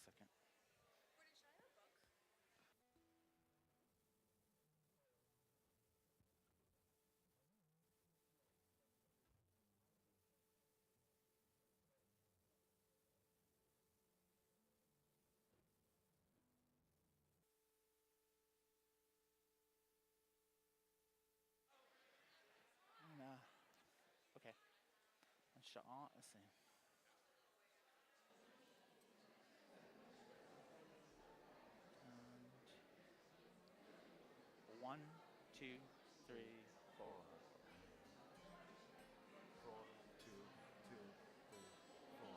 second. Nah. Okay. Sha'an, let's see. And 1, 2, 3, 4. 4, 2, 2, 3, 4.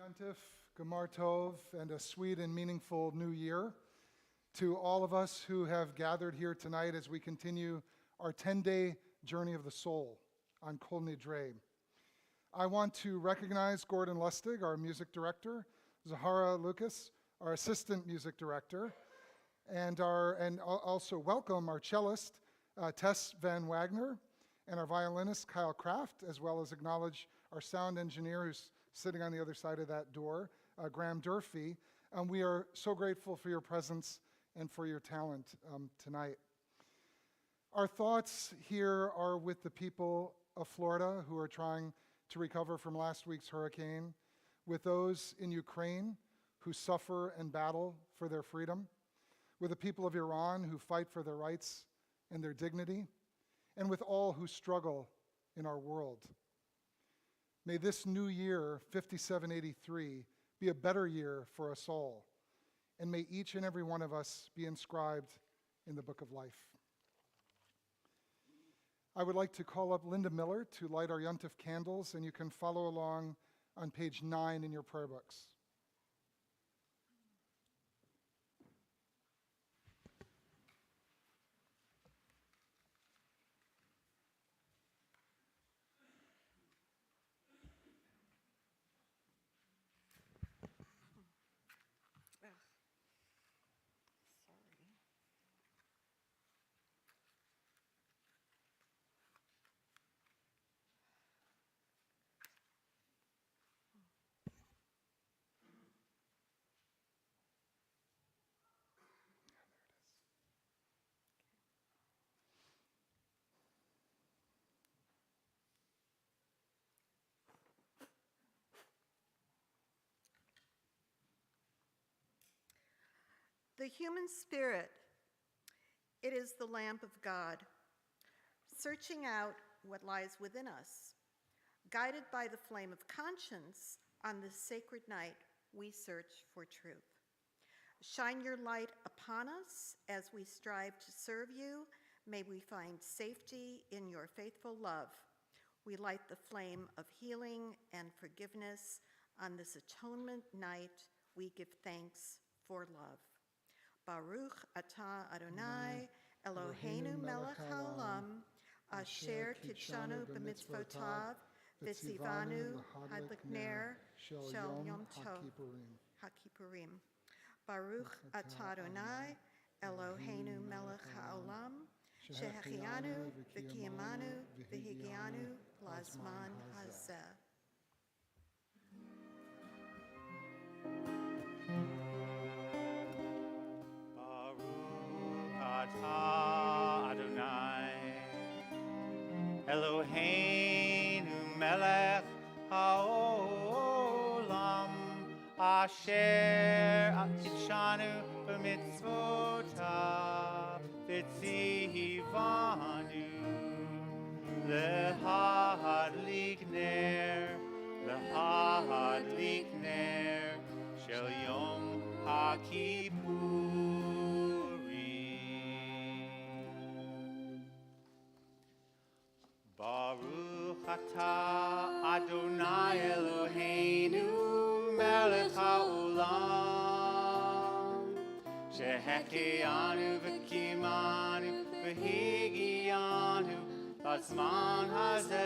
Yontif, Gemar Tov, and a sweet and meaningful new year to all of us who have gathered here tonight as we continue our 10-day journey of the soul on Kol Nidre. I want to recognize Gordon Lustig, our music director, Zahara Lucas, our assistant music director, and also welcome our cellist, Tess Van Wagner, and our violinist, Kyle Kraft, as well as acknowledge our sound engineer who's sitting on the other side of that door, Graham Durfee. We are so grateful for your presence and for your talent tonight. Our thoughts here are with the people of Florida who are trying to recover from last week's hurricane, with those in Ukraine who suffer and battle for their freedom, with the people of Iran who fight for their rights and their dignity, and with all who struggle in our world. May this new year, 5783, be a better year for us all, and may each and every one of us be inscribed in the book of life. I would like to call up Linda Miller to light our Yontif candles, and you can follow along on page 9 in your prayer books. The human spirit, it is the lamp of God, searching out what lies within us. Guided by the flame of conscience, on this sacred night, we search for truth. Shine your light upon us as we strive to serve you. May we find safety in your faithful love. We light the flame of healing and forgiveness. On this atonement night, we give thanks for love. Baruch atah Adonai, Eloheinu melech haolam, asher kidshanu b'mitzvotav, v'tzivanu hadlik ner shel yom tov haKippurim. Baruch atah Adonai, Eloheinu melech haolam, shehechianu v'kiyamanu v'higianu lazman hazeh. Atah Adonai Eloheinu melech haolam asher kidshanu b'mitzvotav v'tzivanu lehadlik ner shel yom haKippurim. Baruch atah Adonai Eloheinu melech haolam shehechianu v'kimanu v'higianu lazman hazeh.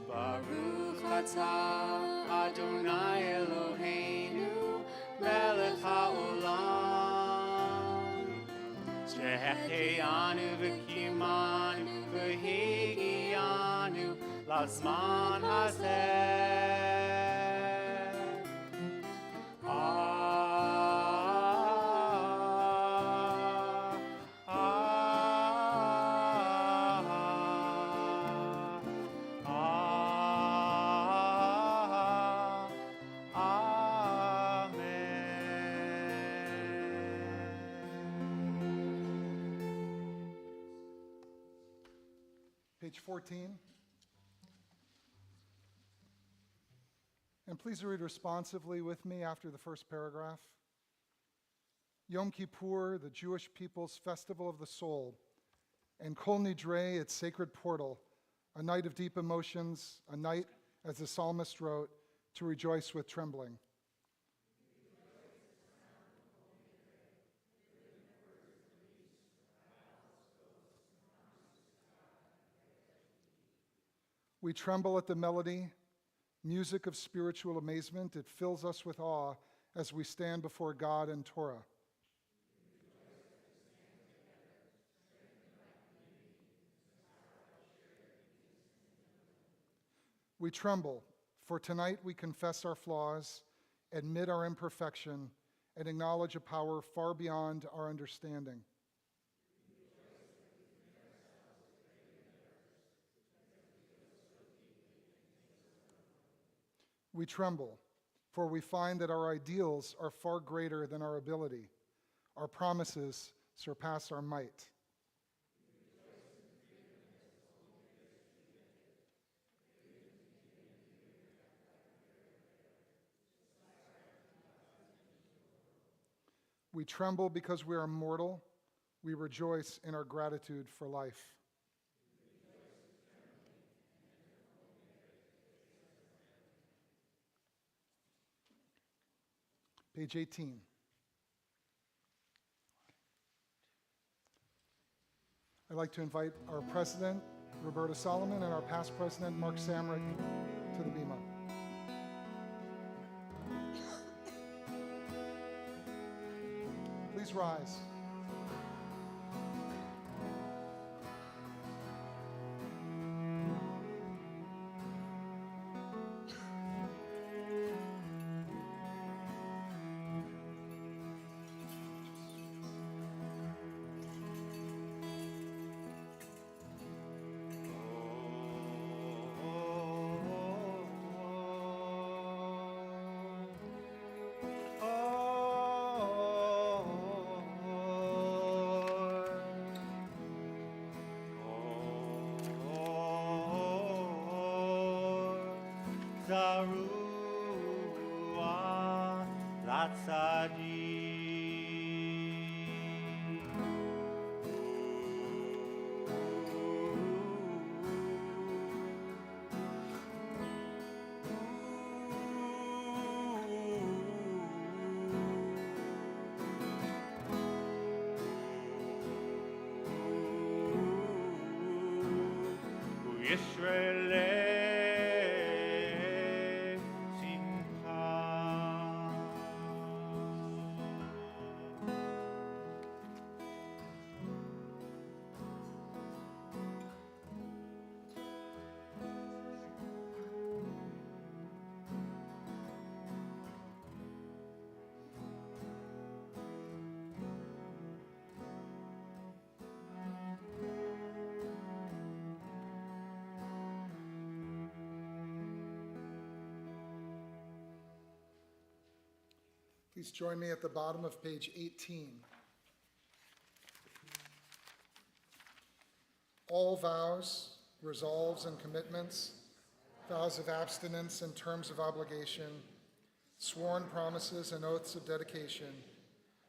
Baruch atah Adonai Eloheinu melech haolam shehechianu v'kimanu v'higianu lazman hazeh. Page 14. And please read responsively with me after the first paragraph. Yom Kippur, the Jewish people's festival of the soul, and Kol Nidre, its sacred portal, a night of deep emotions, a night as the psalmist wrote, to rejoice with trembling. We tremble at the melody, music of spiritual amazement. It fills us with awe as we stand before God and Torah. We tremble, for tonight we confess our flaws, admit our imperfection, and acknowledge a power far beyond our understanding. We tremble, for we find that our ideals are far greater than our ability. Our promises surpass our might. We tremble because we are mortal. We rejoice in our gratitude for life. Page 18. I'd like to invite our president, Roberta Solomon, and our past president, Mark Samrick, to the bema. Please rise. Zarua Latzadi. Israel. Please join me at the bottom of page 18. All vows, resolves, and commitments, vows of abstinence and terms of obligation, sworn promises and oaths of dedication,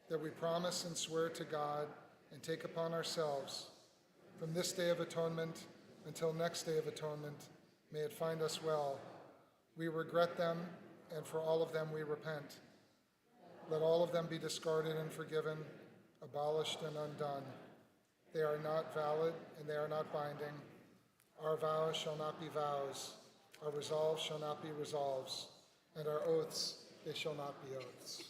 that we promise and swear to God and take upon ourselves from this day of atonement until next day of atonement, may it find us well. We regret them, and for all of them we repent. Let all of them be discarded and forgiven, abolished and undone. They are not valid and they are not binding. Our vows shall not be vows. Our resolves shall not be resolves. And our oaths, they shall not be oaths.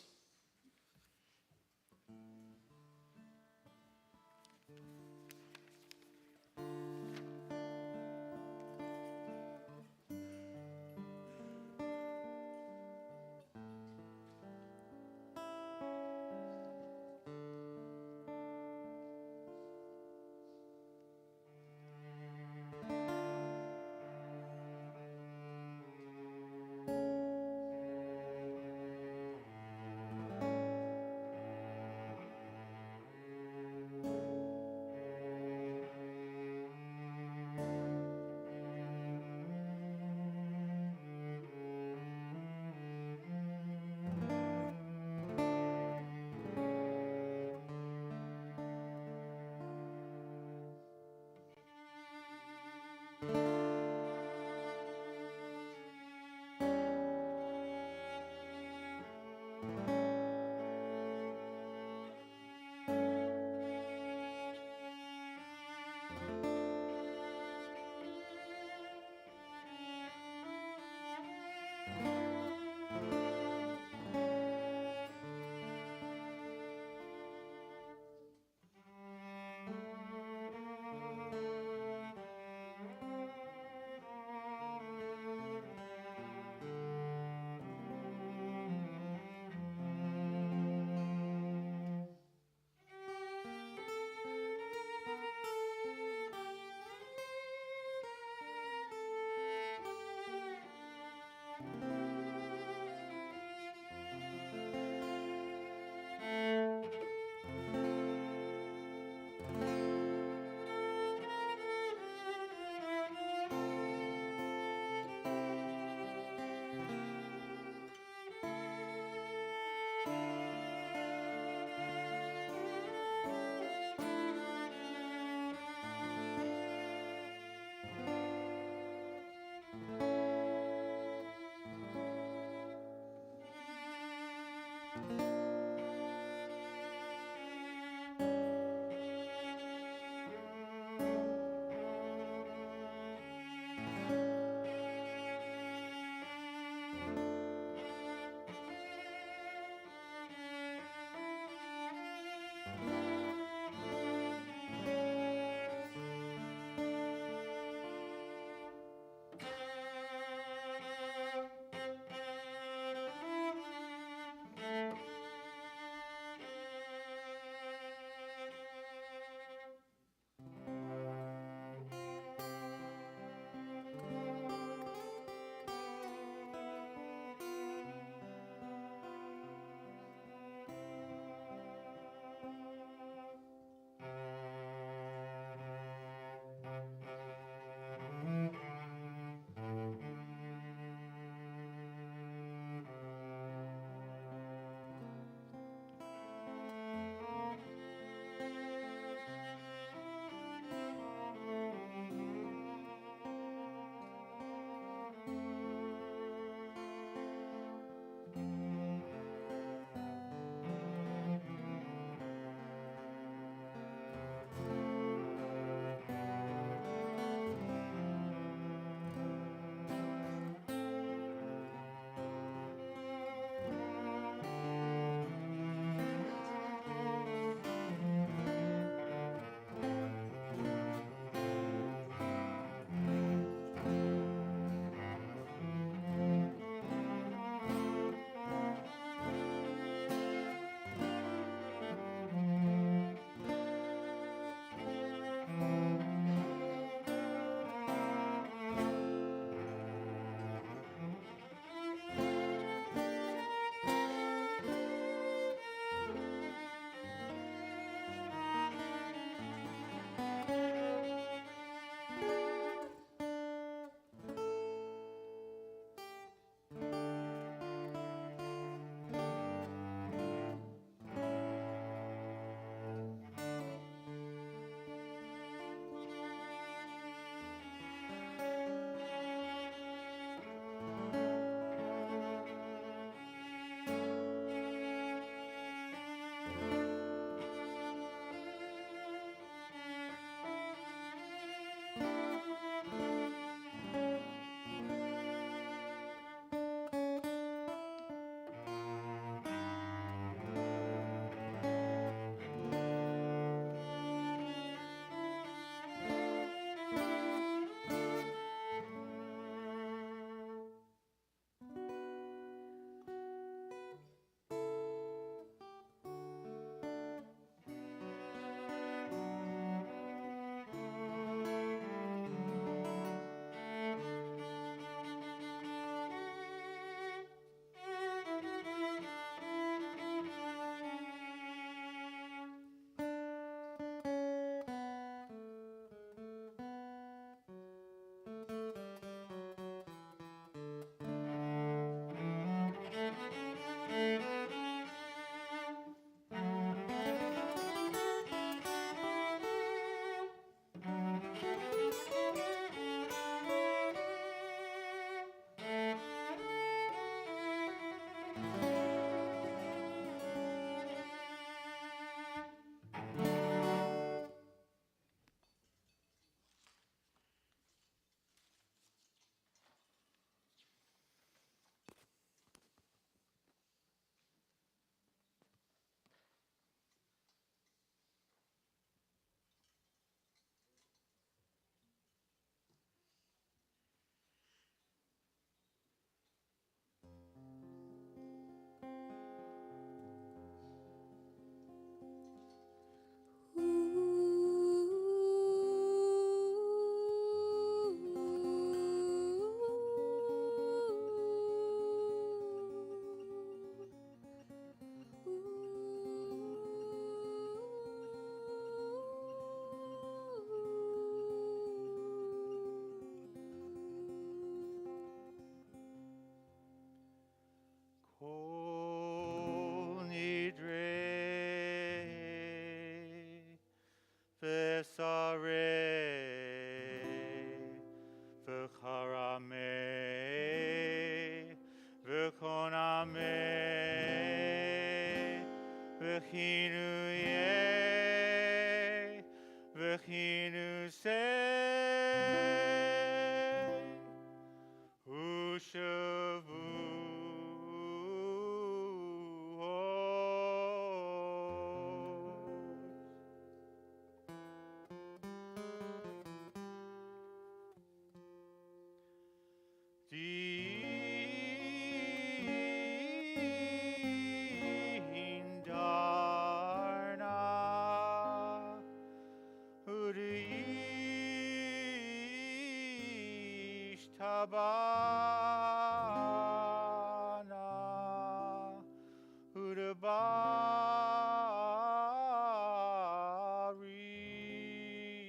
tabana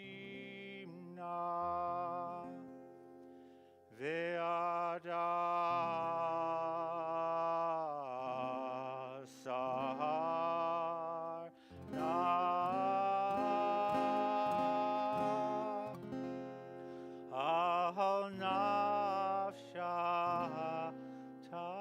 udabarimna ve'ada sahar na ahal nafsha tana.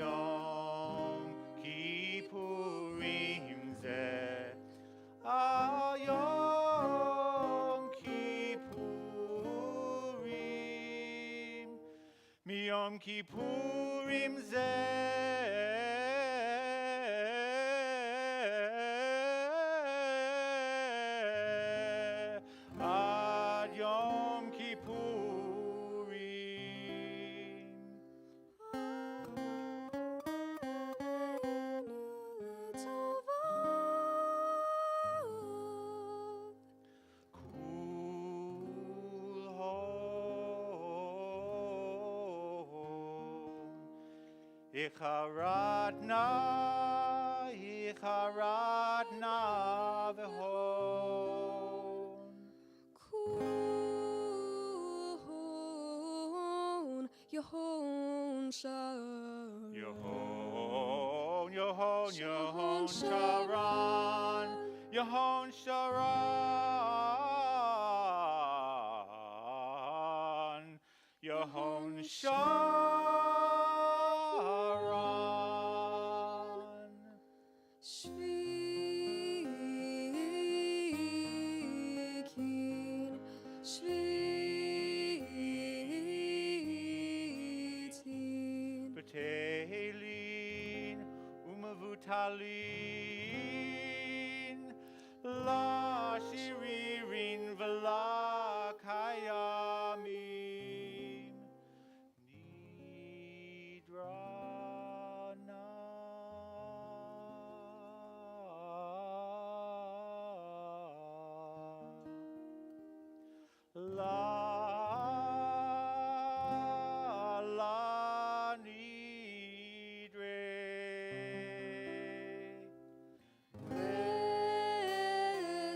Miyom Kippurim ze Yom Kippurim Miyom Kippurim ze Ad Yom Kippurim Icharadna v'hon Kun Yehon Sharon Yehon Sharan Yehon Sharan Yehon Sharan Shvikin Shvitin B'teilin umavutalim la shiririn v'la kayamim nidrana la nidre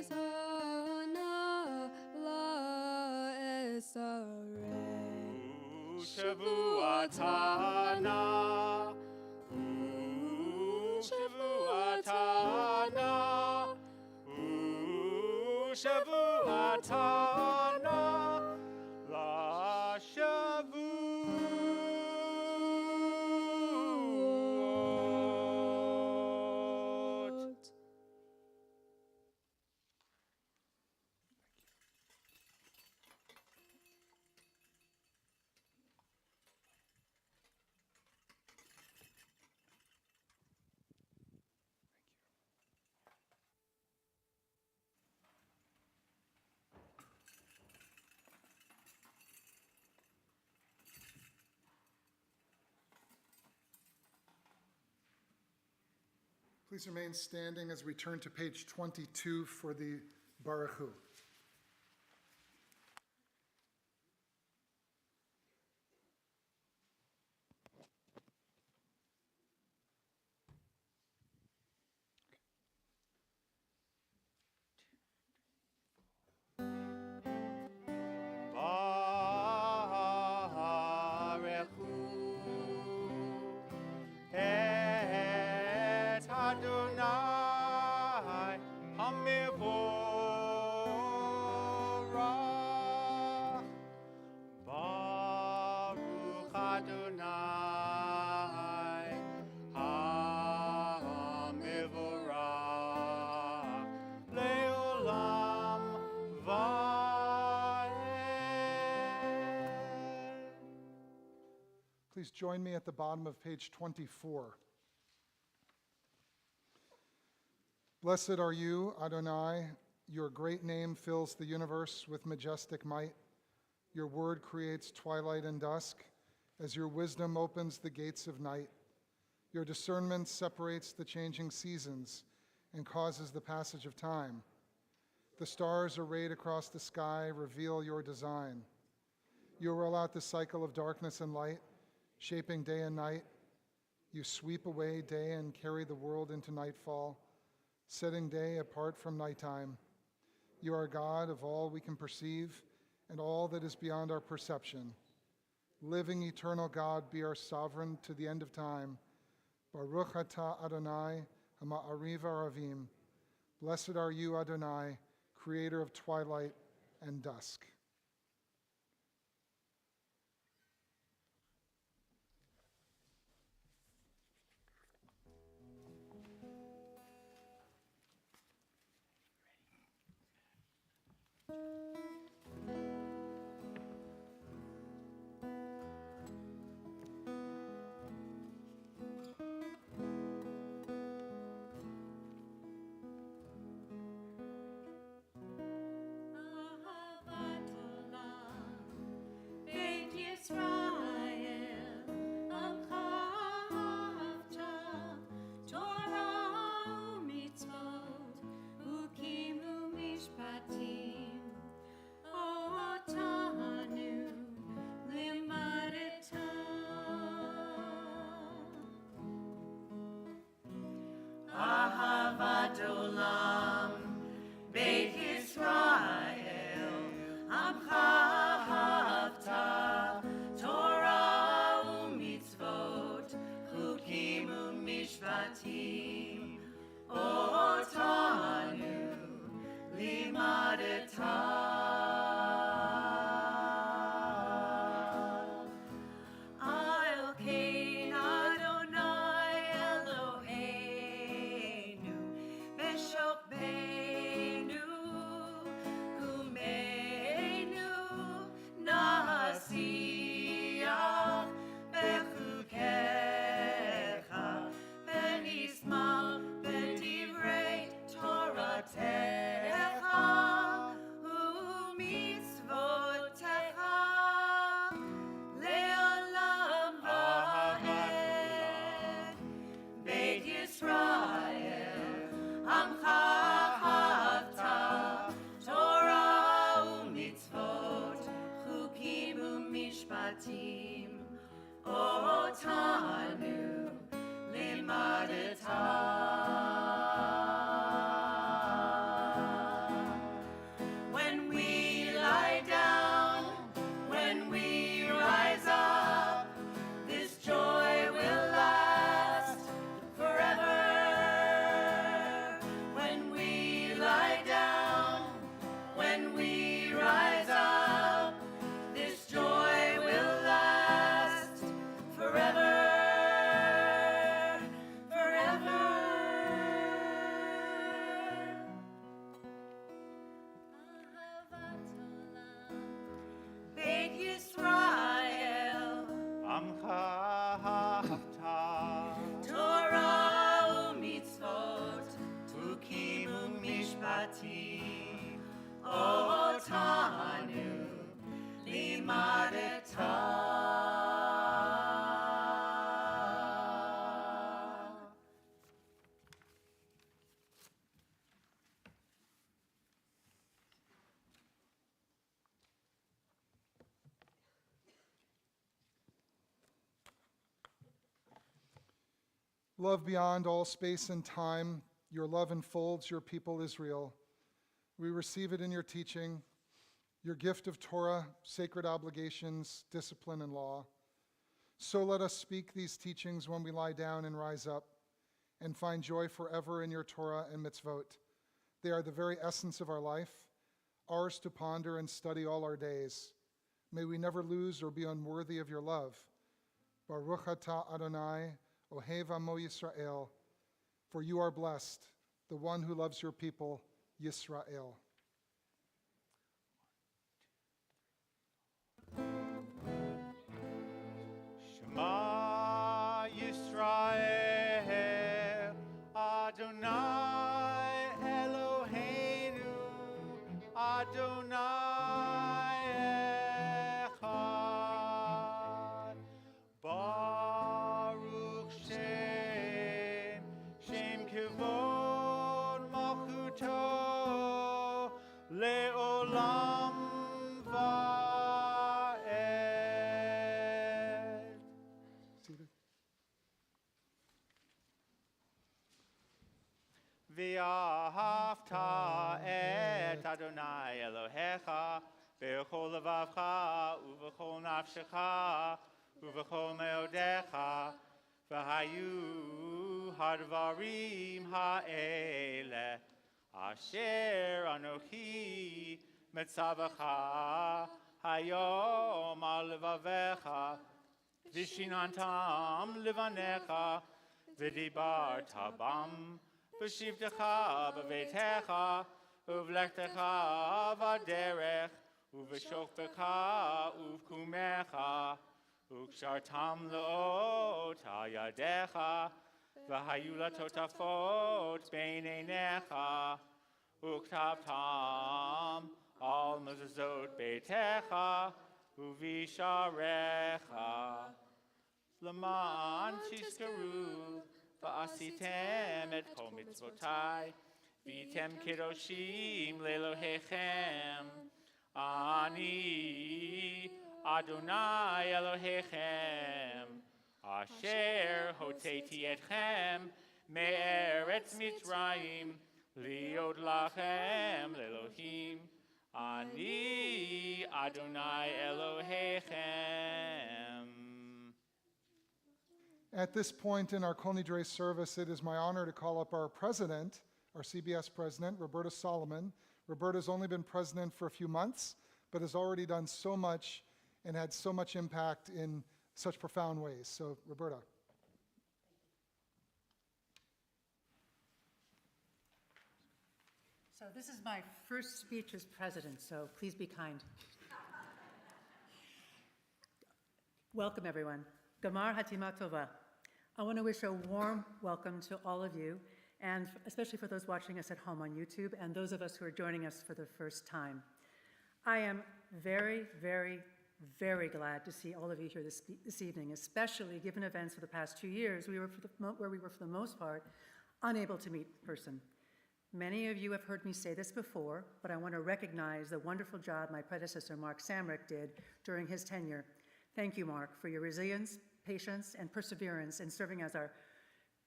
Ezana La Esare Shavuatana Shavuatana Shavuatana La Shavuot Please remain standing as we turn to page 22 for the Baruch Hu. Barechu et Adonai Hamivorach Baruch Adonai Hamivorach Leolam Vaed. Please join me at the bottom of page 24. Blessed are you, Adonai. Your great name fills the universe with majestic might. Your word creates twilight and dusk, as your wisdom opens the gates of night. Your discernment separates the changing seasons and causes the passage of time. The stars arrayed across the sky reveal your design. You roll out the cycle of darkness and light, shaping day and night. You sweep away day and carry the world into nightfall, setting day apart from nighttime. You are God of all we can perceive and all that is beyond our perception. Living eternal God, be our sovereign to the end of time. Baruch atah Adonai ha'ma'ariv ha'aravim. Blessed are you, Adonai, creator of twilight and dusk. Love beyond all space and time, your love enfolds your people Israel. We receive it in your teaching, your gift of Torah, sacred obligations, discipline, and law. So let us speak these teachings when we lie down and rise up, and find joy forever in your Torah and mitzvot. They are the very essence of our life, ours to ponder and study all our days. May we never lose or be unworthy of your love. Baruch atah Adonai, Ohev Amo Yisrael, for you are blessed, the one who loves your people, Yisrael. Shema Yisrael, Adonai Eloheinu, Adonai Echad. ואהבת את אדוני אלוהיך בכל לבבך ובכל נפשך ובכל מאודיך, והיו הדברים האלה אשר אנוכי מצווך היום על לבביך, ושיננתם לבניך, ודיברת בם בשבתך בביתך, ובלכתך בדרך, ובשוכבך ובקומך, וקשרתם לאות על ידיך, והיו לטוטפות בין עיניך, וכתבתם על מזוזות ביתך ובשעריך, למען תזכרו ועשיתם את כל מצוותיי, והייתם קדושים לאלוהיכם. אני אדוני אלוהיכם, אשר הוצאתי אתכם מארץ מצרים, להיות לכם לאלוהים. אני אדוני אלוהיכם. At this point in our Kol Nidre service, it is my honor to call up our president, our CBS president, Roberta Solomon. Roberta's only been president for a few months, but has already done so much and had so much impact in such profound ways. So, Roberta. So this is my first speech as president, so please be kind. Welcome, everyone. Gamar Hatima Tova. I want to wish a warm welcome to all of you, and especially for those watching us at home on YouTube and those of us who are joining us for the first time. I am very, very, very glad to see all of you here this evening, especially given events of the past 2 years where we were, for the most part, unable to meet in person. Many of you have heard me say this before, but I want to recognize the wonderful job my predecessor, Mark Samrick, did during his tenure. Thank you, Mark, for your resilience, patience, and perseverance in serving as our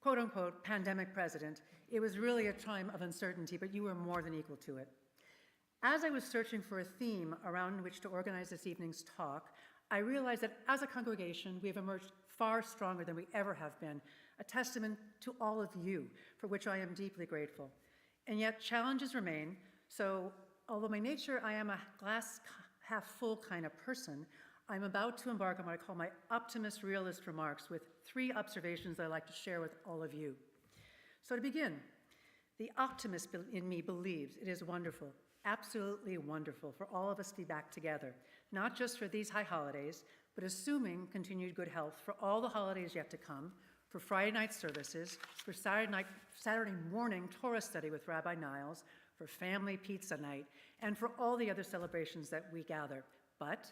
quote-unquote pandemic president. It was really a time of uncertainty, but you were more than equal to it. As I was searching for a theme around which to organize this evening's talk, I realized that as a congregation, we have emerged far stronger than we ever have been, a testament to all of you, for which I am deeply grateful. And yet challenges remain, so although by nature I am a glass half full kind of person, I'm about to embark on what I call my optimist realist remarks with 3 observations I'd like to share with all of you. So to begin, the optimist in me believes it is wonderful, absolutely wonderful for all of us to be back together, not just for these high holidays, but assuming continued good health for all the holidays yet to come, for Friday night services, for Saturday morning Torah study with Rabbi Niles, for family pizza night, and for all the other celebrations that we gather. But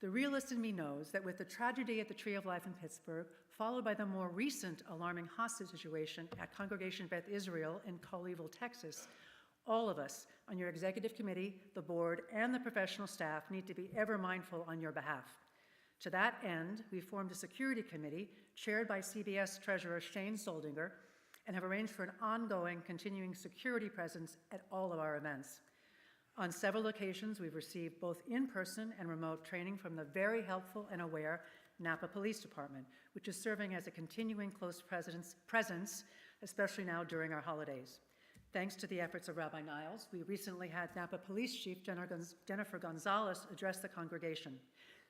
the realist in me knows that with the tragedy at the Tree of Life in Pittsburgh, followed by the more recent alarming hostage situation at Congregation Beth Israel in Colleyville, Texas, all of us on your executive committee, the board, and the professional staff need to be ever mindful on your behalf. To that end, we formed a security committee chaired by CBS Treasurer Shane Soldinger and have arranged for an ongoing, continuing security presence at all of our events. On several occasions, we've received both in-person and remote training from the very helpful and aware Napa Police Department, which is serving as a continuing close presence, especially now during our holidays. Thanks to the efforts of Rabbi Niles, we recently had Napa Police Chief Jennifer Gonzalez address the congregation.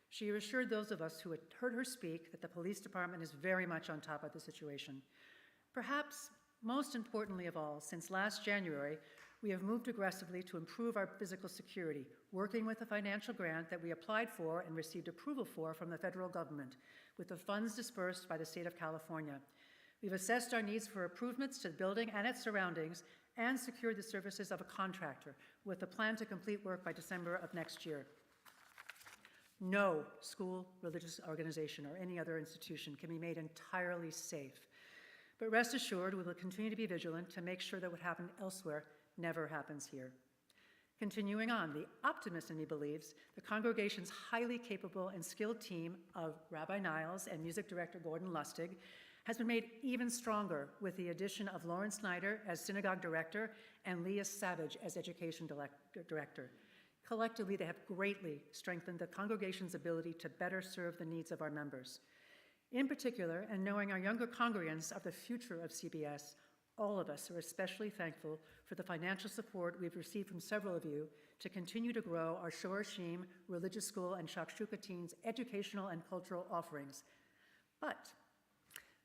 She assured those of us who had heard her speak that the police department is very much on top of the situation. Perhaps most importantly of all, since last January, we have moved aggressively to improve our physical security, working with a financial grant that we applied for and received approval for from the federal government, with the funds dispersed by the state of California. We've assessed our needs for improvements to the building and its surroundings and secured the services of a contractor with a plan to complete work by December of next year. No school, religious organization, or any other institution can be made entirely safe. But rest assured, we will continue to be vigilant to make sure that what happened elsewhere never happens here. Continuing on, the optimist in me believes the congregation's highly capable and skilled team of Rabbi Niles and music director Gordon Lustig has been made even stronger with the addition of Lauren Snyder as synagogue director and Leah Savage as education director. Collectively, they have greatly strengthened the congregation's ability to better serve the needs of our members. In particular, and knowing our younger congregants are the future of CBS, all of us are especially thankful for the financial support we've received from several of you to continue to grow our Shorashim, religious school, and Shakshuka teens' educational and cultural offerings. But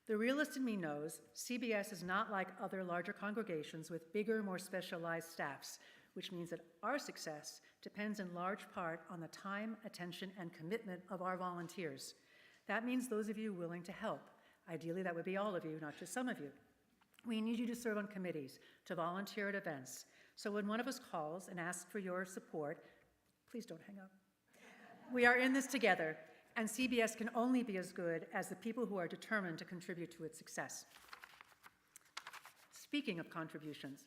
the realist in me knows CBS is not like other larger congregations with bigger, more specialized staffs, which means that our success depends in large part on the time, attention, and commitment of our volunteers. That means those of you willing to help. Ideally, that would be all of you, not just some of you. We need you to serve on committees, to volunteer at events. So when one of us calls and asks for your support, please don't hang up. We are in this together, and CBS can only be as good as the people who are determined to contribute to its success. Speaking of contributions,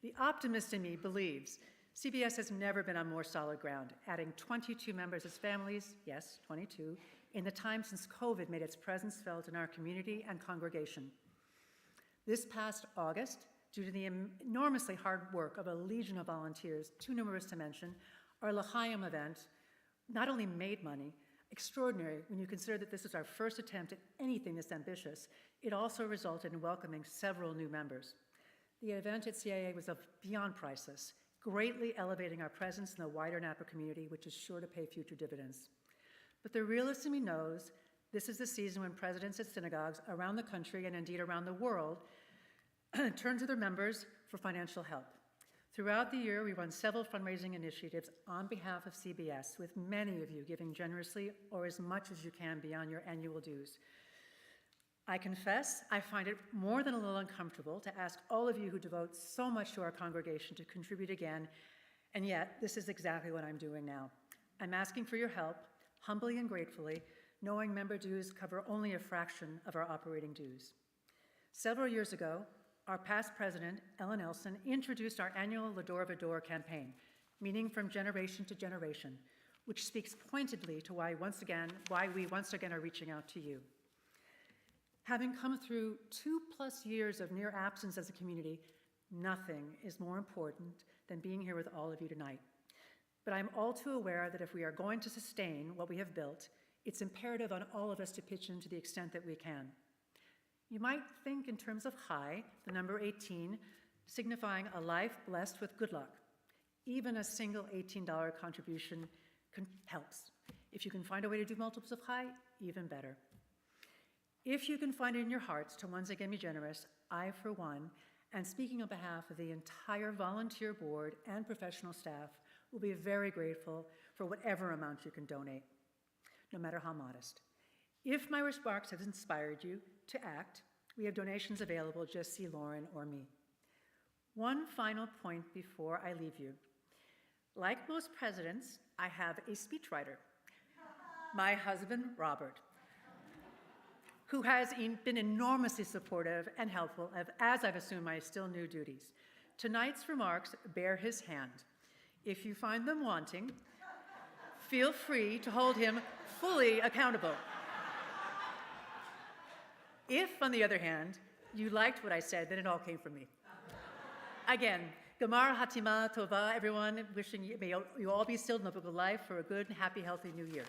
the optimist in me believes CBS has never been on more solid ground, adding 22 members as families, yes, 22, in the time since COVID made its presence felt in our community and congregation. This past August, due to the enormously hard work of a legion of volunteers, too numerous to mention, our L'chaim event not only made money, extraordinary when you consider that this was our first attempt at anything this ambitious, it also resulted in welcoming several new members. The event at CIA was of beyond priceless, greatly elevating our presence in the wider Napa community, which is sure to pay future dividends. But the realist in me knows this is the season when presidents at synagogues around the country and indeed around the world turn to their members for financial help. Throughout the year, we run several fundraising initiatives on behalf of CBS, with many of you giving generously or as much as you can beyond your annual dues. I confess I find it more than a little uncomfortable to ask all of you who devote so much to our congregation to contribute again, and yet this is exactly what I'm doing now. I'm asking for your help, humbly and gratefully, knowing member dues cover only a fraction of our operating dues. Several years ago, our past president, Ellen Elson, introduced our annual L'Dor V'Dor campaign, meaning from generation to generation, which speaks pointedly to why we once again are reaching out to you. Having come through 2+ years of near absence as a community, nothing is more important than being here with all of you tonight. But I'm all too aware that if we are going to sustain what we have built, it's imperative on all of us to pitch in to the extent that we can. You might think in terms of high, the number 18, signifying a life blessed with good luck. Even a single $18 contribution helps. If you can find a way to do multiples of high, even better. If you can find it in your hearts to once again be generous, I, for one, and speaking on behalf of the entire volunteer board and professional staff, will be very grateful for whatever amount you can donate, no matter how modest. If my remarks have inspired you to act, we have donations available. Just see Lauren or me. One final point before I leave you. Like most presidents, I have a speechwriter, my husband, Robert, who has been enormously supportive and helpful as I've assumed my still new duties. Tonight's remarks bear his hand. If you find them wanting, feel free to hold him fully accountable. If, on the other hand, you liked what I said, then it all came from me. Again, Gamar Hatima Tova, everyone, wishing you, may you all be still in the book of life for a good, happy, healthy new year.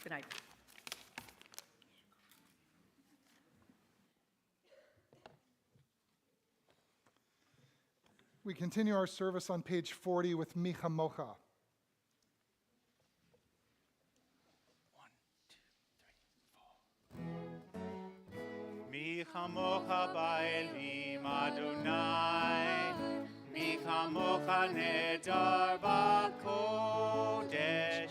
Good night. We continue our service on page 40 with Micha Mocha. 1, 2, 3, 4. Micha Mocha ba'elim Adonai, Micha Mocha nedar ba'kodesh,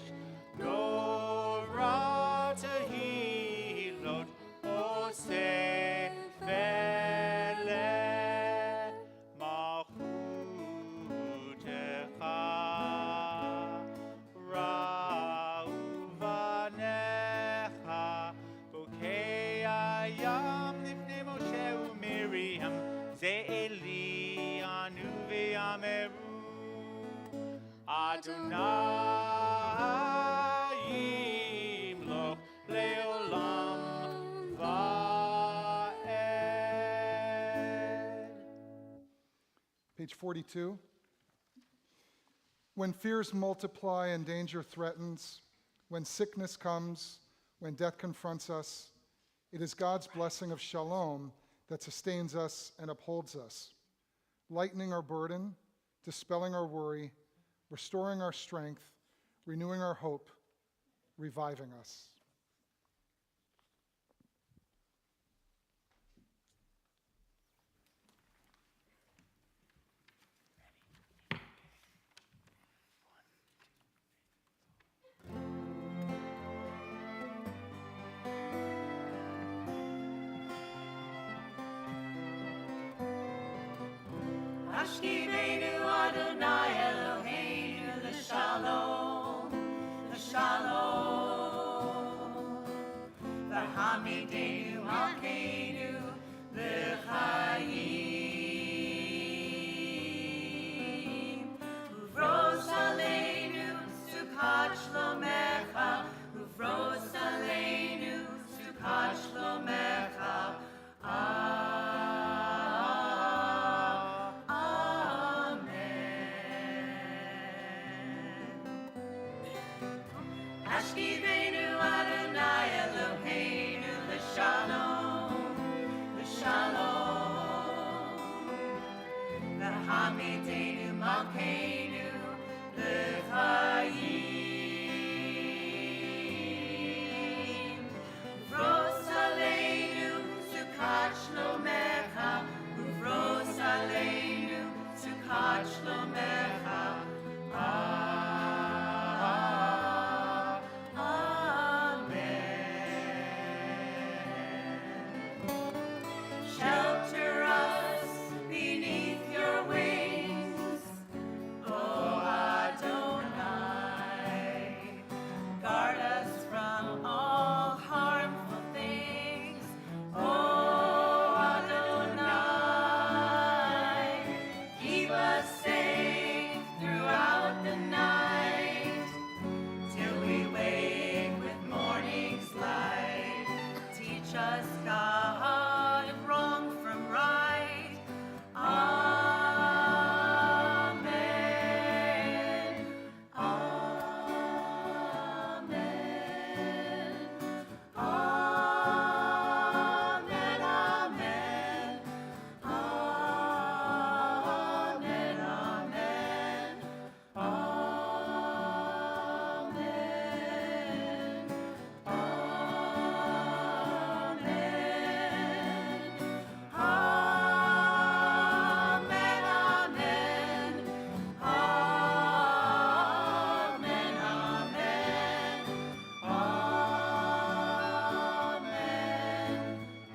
Gorah tehilot oseh veleh malchutecha, ra'uvanecha, bokei hayam lifnei Moshe u'Miriam, ze Eli anu ve'ameru. Adonai yimloch leolam va'ed. Page 42. When fears multiply and danger threatens, when sickness comes, when death confronts us, it is God's blessing of Shalom that sustains us and upholds us, lightening our burden, dispelling our worry, restoring our strength, renewing our hope, reviving us. Ashkivenu Adonai Eloheinu l'shalom, l'shalom. V'hamidenu Malkeinu l'chaim. Uvros aleinu sukat shlomecha, uvros aleinu sukat shlomecha. Ashkivenu Adonai Eloheinu l'shalom, l'shalom. V'hamidenu Malkeinu l'chaim. Uvros aleinu sukat shlomecha, uvros aleinu sukat shlomecha. Shelter us beneath your wings, O Adonai. Guard us from all harmful things, O Adonai. Keep us safe throughout the night, till we wake with morning's light. Teach us, God, of wrong from right. Amen. Amen. Amen. Amen. Amen.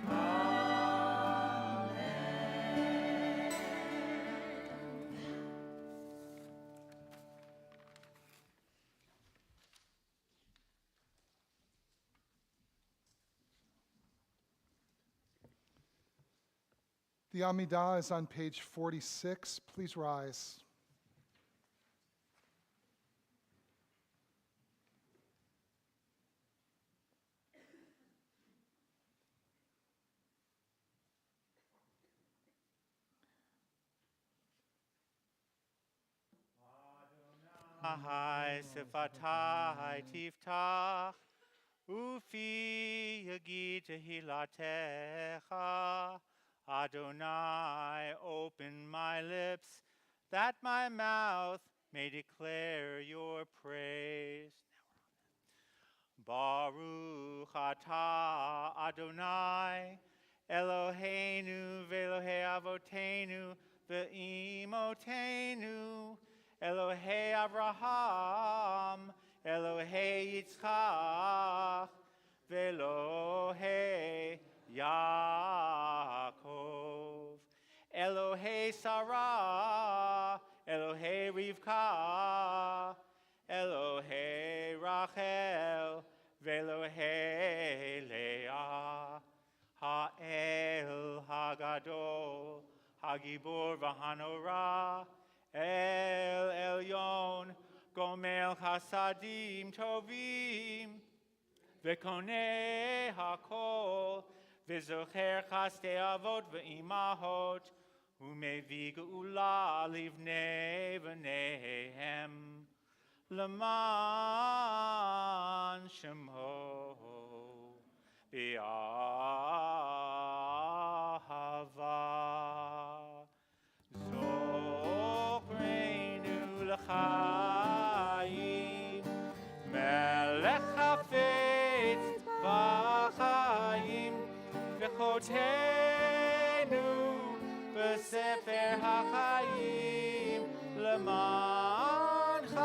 Amen. The Amidah is on page 46. Please rise. Ahai sifatai tiftach, ufi yagid tehilatecha. Adonai, open my lips, that my mouth may declare your praise. Baruch atah Adonai, Eloheinu ve'Elohei avotenu ve'imotenu, Elohei Avraham, Elohei Yitzchak, ve'Elohei Yaakov, Elohei Sarah, Elohei Rivka, Elohei Rachel, ve'Elohei Leah, Ha'el Hagadol, Hagibor v'Hanora, El Elyon, גומל חסדים טובים, וקונה הכל, וזוכר חסדי אבות ואימהות, ומביא גאולה לבני בניהם, למען שמו באהבה. זוכרנו לחיים, מלך חפץ בחיים, וחותנו בספר החיים, למענך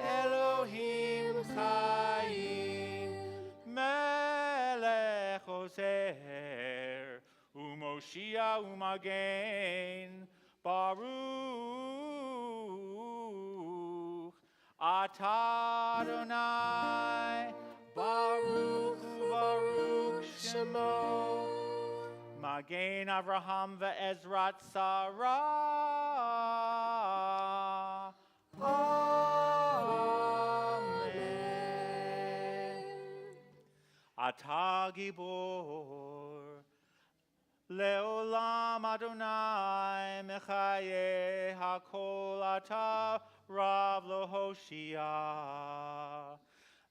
אלוהים חיים. מלך עוזר ומושיע ומגן, ברוך אתה אדוני, ברוך וברוך שמו. מגן אברהם ועזרת שרה, אמן. אתה גיבור, לעולם אדוני מחיה הכל, אתה רב להושיע.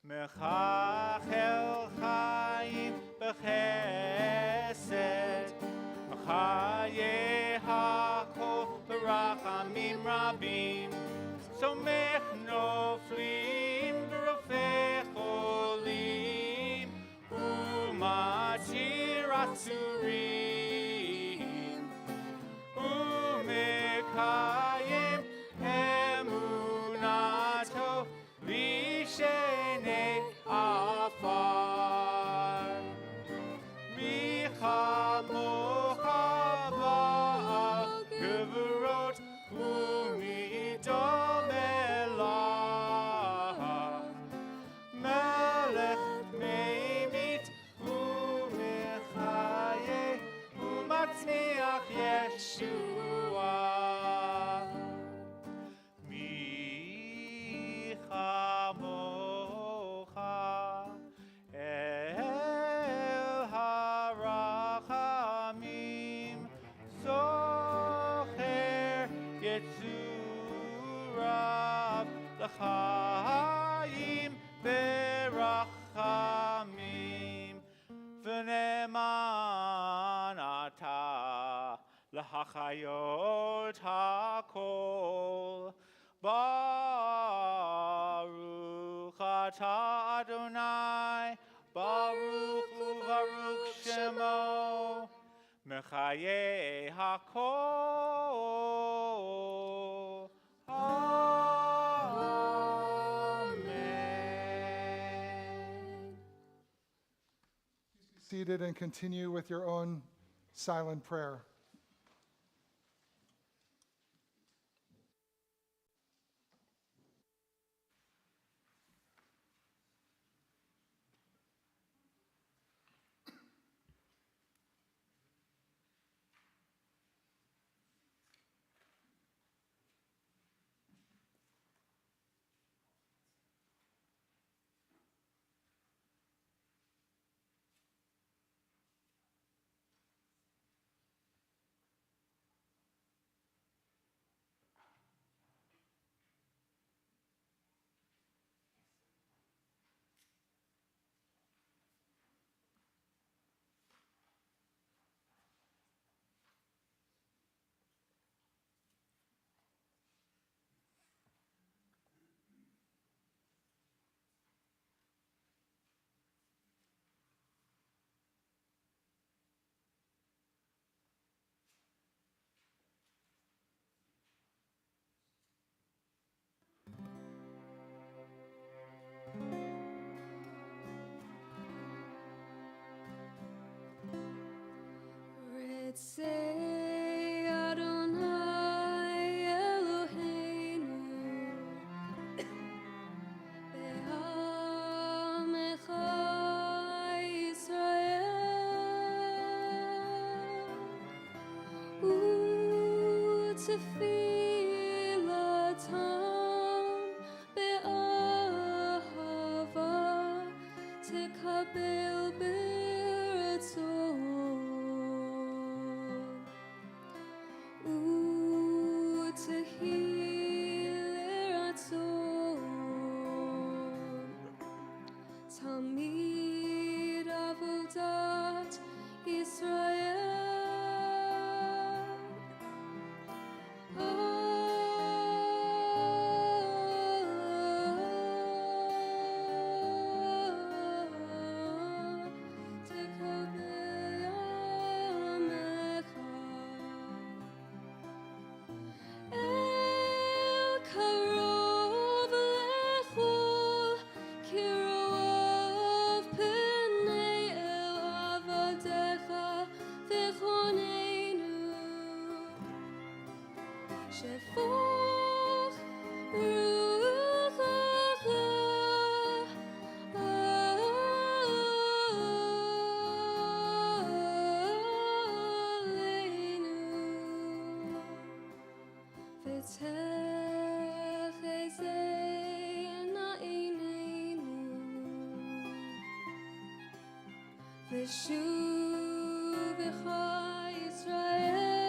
מחכל חיים בחסד, מחיה הכל ברחמים רבים, סומך נופלים ורופא חולים, ומציל אסורים, ומקיים אמונתו לשני עפר. מי כמוך בעל גבורות, ומי דומה לך, מלך ממית ומחיה ומצמיח ישועה. מי כמוך אל הרחמים, זוכר יצוריו לחיים ברחמים, ונאמן אתה להחיות הכל. ברוך אתה אדוני, ברוך וברוך שמו, מחיה הכל. Amen. Seated and continue with your own silent prayer. Say Adonai Eloheinu Be'amecha Yisrael U'tefilatam ושובך ישראל.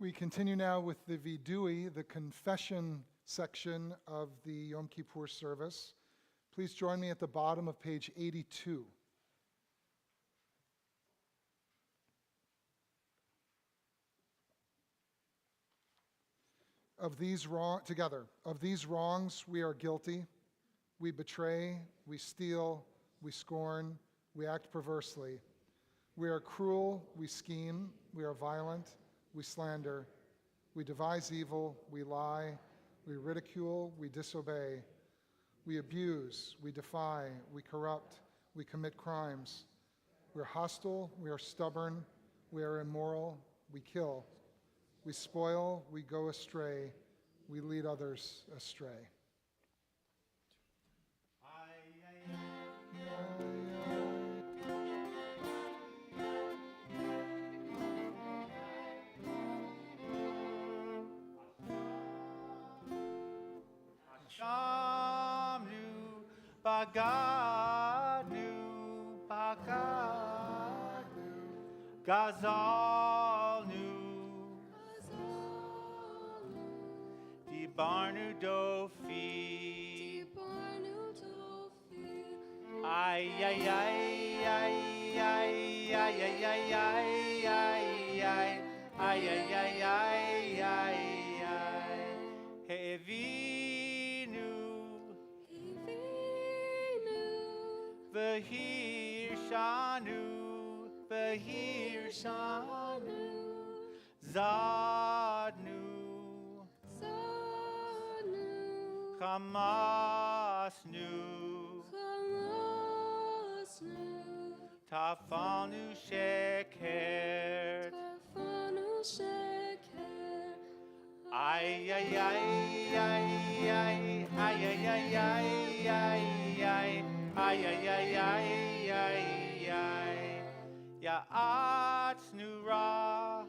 We continue now with the vidui, the confession section of the Yom Kippur service. Please join me at the bottom of page 82. Of these wrongs we are guilty. We betray, we steal, we scorn, we act perversely. We are cruel, we scheme, we are violent, we slander, we devise evil, we lie, we ridicule, we disobey, we abuse, we defy, we corrupt, we commit crimes. We're hostile, we are stubborn, we are immoral, we kill, we spoil, we go astray, we lead others astray. Shamnu, Bagadnu, Bagadnu, Gazalnu, Dibarnu Dofi, ay ay ay ay ay ay ay ay ay ay ay ay ay ay Hevinu Vahir Shanu Zadnu Hamasnu Tafanu Sheker ay ay ay ay ay ay ay ay ay ay ay ay ay ay ya atsnura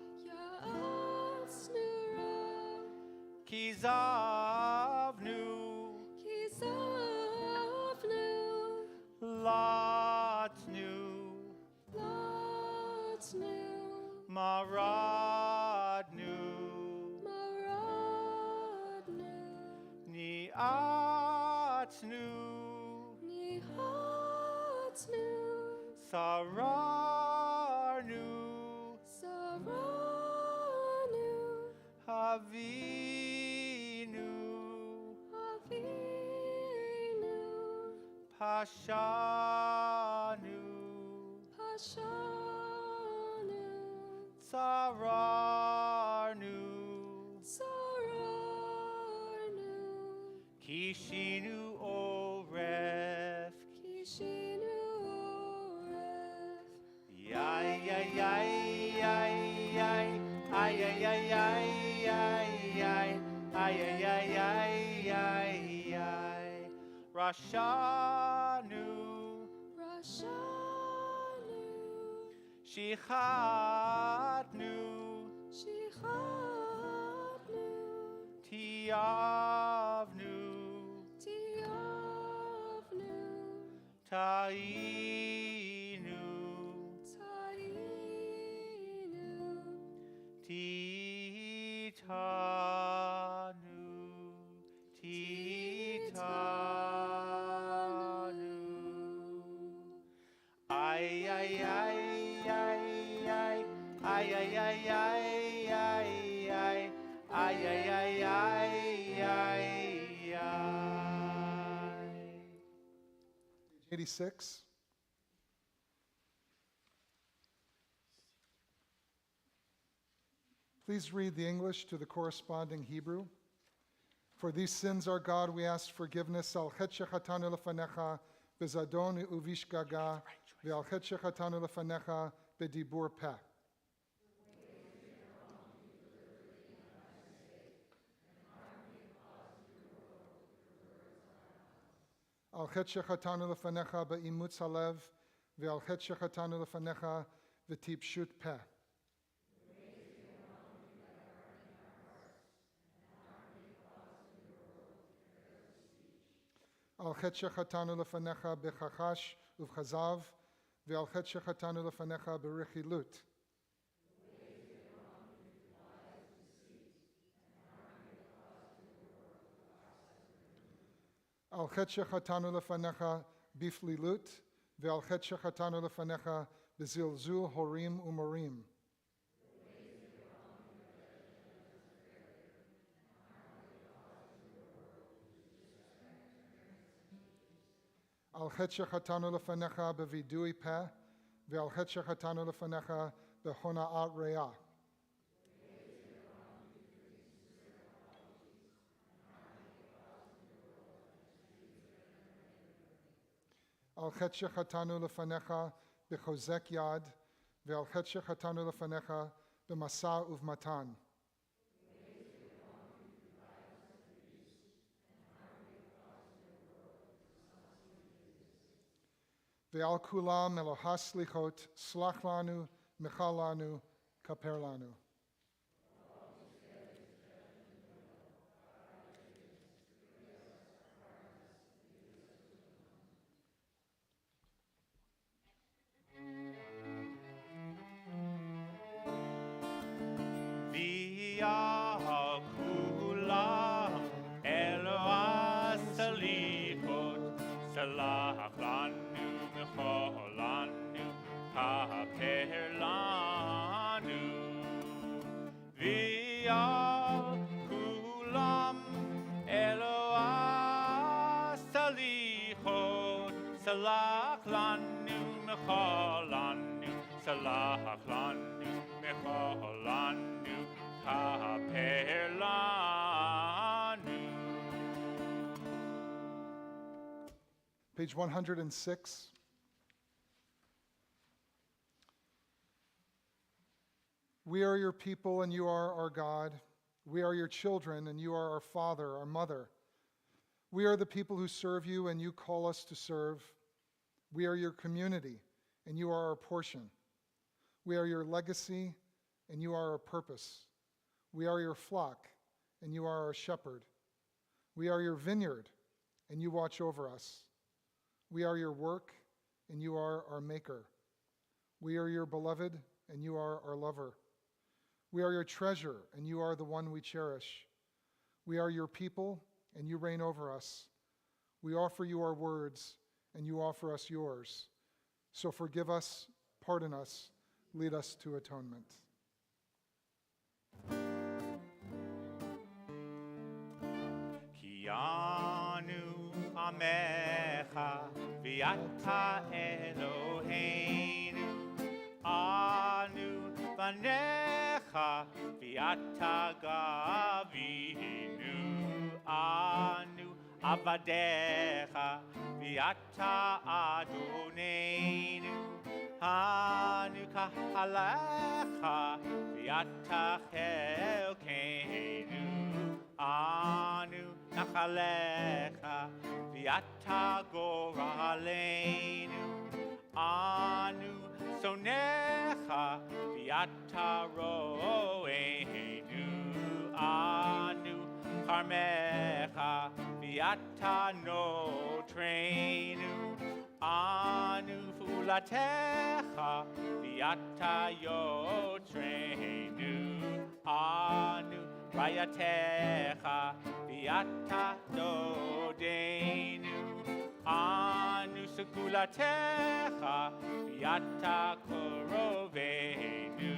Kizavnu Lotsnu Maradnu Niatsnu Sararnu Havinu Pashanu Sararnu Kishinu Oref Yay yay yay yay yay ay ay ay ay ay ay ay ay ay ay Rashanu Shichatnu Tiavnu Ta Tzainu, Titanu, Titanu. Ay, ay, ay, ay, ay, ay, ay, ay, ay, ay, ay, ay, ay, ay, ay, ay, ay. 86. Please read the English to the corresponding Hebrew. For these sins, our God, we ask forgiveness. Al chet shechatanu lefanecha bezadon uvishgaga ve'al chet shechatanu lefanecha bedibur peh. Al chet shechatanu lefanecha be'imutz halev ve'al chet shechatanu lefanecha v'tipshut peh. Al chet shechatanu lefanecha bechachash uvchazav ve'al chet shechatanu lefanecha berichilut. Al chet shechatanu lefanecha biflilut ve'al chet shechatanu lefanecha bezilzul horim umorim. Al chet shechatanu lefanecha bevidui peh ve'al chet shechatanu lefanecha behona'at re'ah. Al chet shechatanu lefanecha bechozek yad ve'al chet shechatanu lefanecha b'masa uvmatan. Ve'al kulam elohas slichot slach lanu mechal lanu kaper lanu. Via kulam Eloah salichot salach lanu mechol lanu kaper lanu. Via kulam Eloah salichot salach lanu mechol lanu salach lanu mechol lanu kaper lanu. Page 106. We are your people and you are our God. We are your children and you are our father, our mother. We are the people who serve you and you call us to serve. We are your community and you are our portion. We are your legacy and you are our purpose. We are your flock and you are our shepherd. We are your vineyard and you watch over us. We are your work and you are our maker. We are your beloved and you are our lover. We are your treasure and you are the one we cherish. We are your people and you reign over us. We offer you our words and you offer us yours. So forgive us, pardon us, lead us to atonement. Ki anu amecha v'ata Eloheinu anu vanecha v'ata gavinu anu avadecha v'ata Adoneinu anu kahalecha v'ata chelkeinu anu nachalecha v'ata goraleinu anu sonecha v'ata roeinu anu karmecha v'ata notreinu anu segulatecha viata yotrenu anu rayatecha viata dodenu anu segulatecha viata korovenu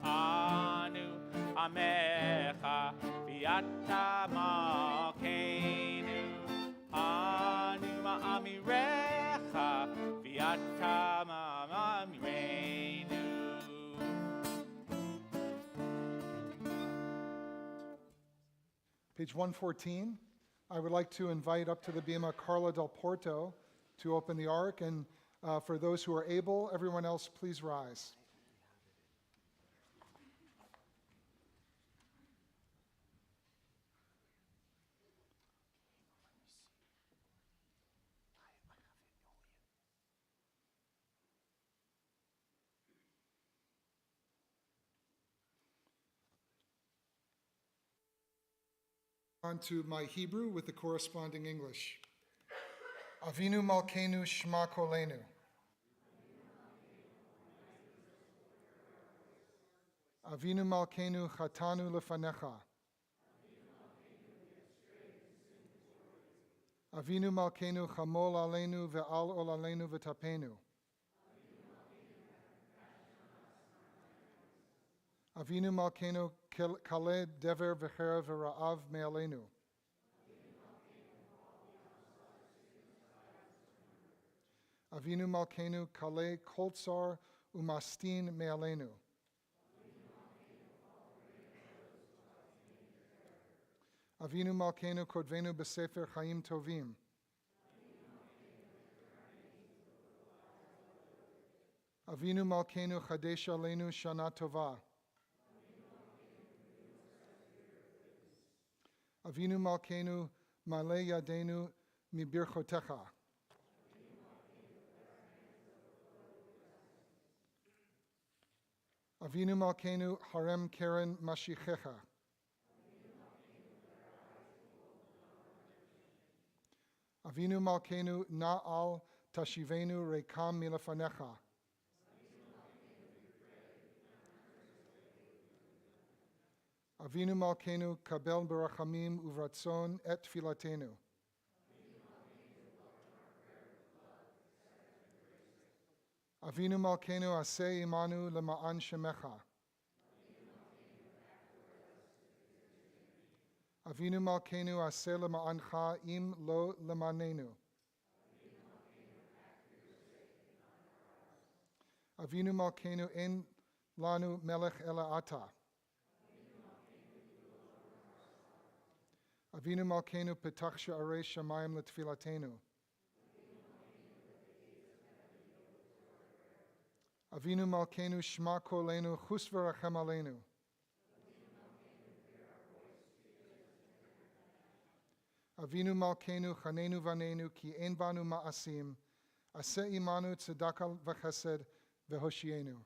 anu amecha viata malkeinu anu ma'amirecha viata ma'amireinu. Page 114. I would like to invite up to the bima Carla Del Porto to open the ark, and for those who are able, everyone else please rise. On to my Hebrew with the corresponding English. Avinu Malkeinu Shema Kolenu. Avinu Malkeinu Chatanu Lefanecha. Avinu Malkeinu Chamol Aleinu Ve'al Ol Aleinu V'Tapenu. Avinu Malkeinu Kale Dever V'Cherev V'Ra'av Me'aleinu. Avinu Malkeinu Kale Koltsar Umastin Me'aleinu. Avinu Malkeinu Kodvenu B'Sefer Chaim Tovim. Avinu Malkeinu Chadesh Aleinu Shana Tova. Avinu Malkeinu Malei Yadenu Mibirchotecha. Avinu Malkeinu Harem Keren Mashichecha. Avinu Malkeinu Na'al Tashivenu Rekam Milafanecha. Avinu Malkeinu Kabel Barachamim Uvratzon Et Filatenu. Avinu Malkeinu Aseh Imanu Lema'an Shemecha. Avinu Malkeinu Aseh Lema'ancha Im Lo Lemanenu. Avinu Malkeinu En Lanu Melech Ela Ata. Avinu Malkeinu Petach Sha'arei Shamayim L'Tfilatenu. Avinu Malkeinu Shema Kolenu Chus V'Rachem Aleinu. Avinu Malkeinu Chanenu Vanenu Ki Ein Banu Ma'asim Aseh Imanu Tzedakah V'Chesed V'Hoshienu.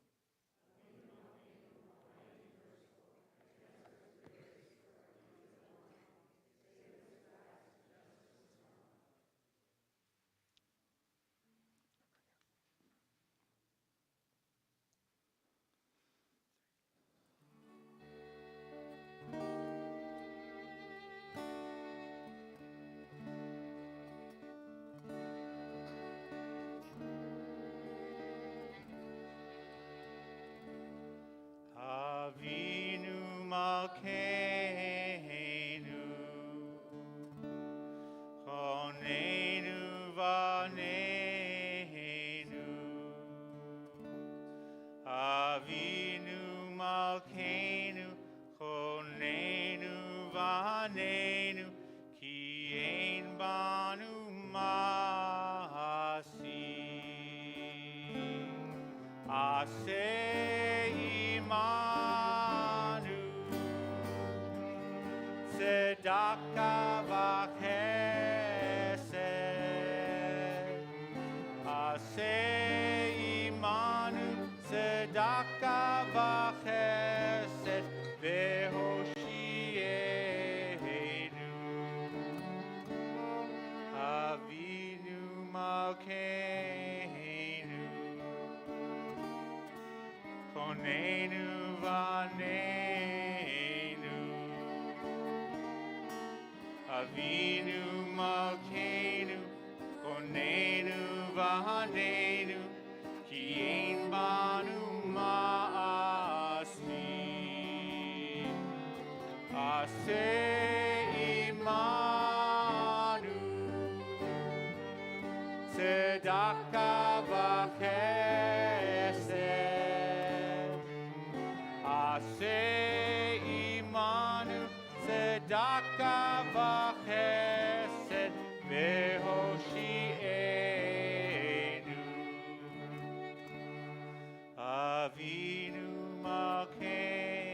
Avinu Malkeinu Chonenu Vanenu Avinu Malkeinu Chonenu Vanenu Ki Ein Banu Ma'asim Aseh Imanu Tzedakah V'Chesed Aseh Imanu Tzedakah V'Chesed V'Hoshienu Avinu Malkeinu Konenu vanenu. Avinu Malkeinu, Konenu vanenu, Ki ein banu ma'asi. Aseh imanu, tzedakah v'chesed. Aseh imanu, tzedakah v'chesed, v'hoshi'enu. Avinu Malkeinu,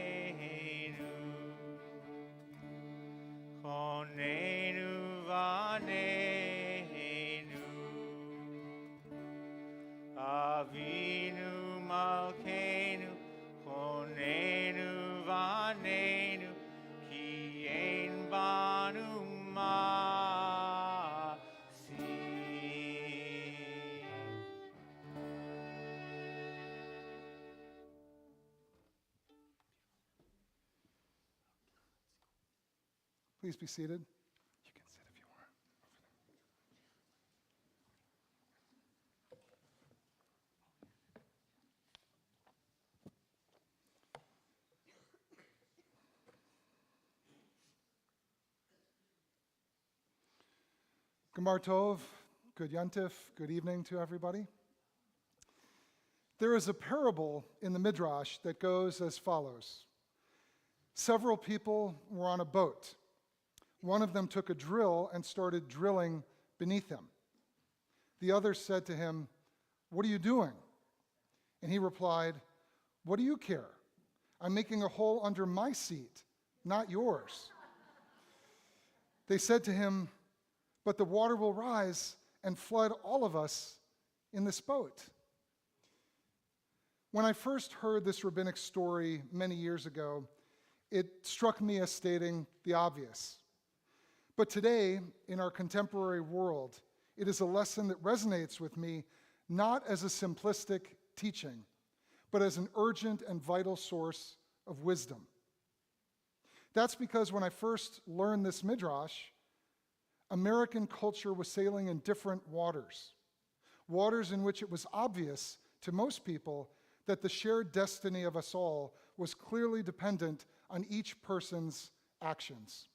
Konenu vanenu. Avinu Malkeinu, Konenu vanenu, Ki ein banu ma'asi. Please be seated. You can sit if you want. Gemar Tov, good Yantif, good evening to everybody. There is a parable in the Midrash that goes as follows. Several people were on a boat. One of them took a drill and started drilling beneath him. The other said to him, "What are you doing?" And he replied, "What do you care? I'm making a hole under my seat, not yours." They said to him, "But the water will rise and flood all of us in this boat." When I first heard this rabbinic story many years ago, it struck me as stating the obvious. But today, in our contemporary world, it is a lesson that resonates with me not as a simplistic teaching, but as an urgent and vital source of wisdom. That's because when I first learned this midrash, American culture was sailing in different waters, waters in which it was obvious to most people that the shared destiny of us all was clearly dependent on each person's actions.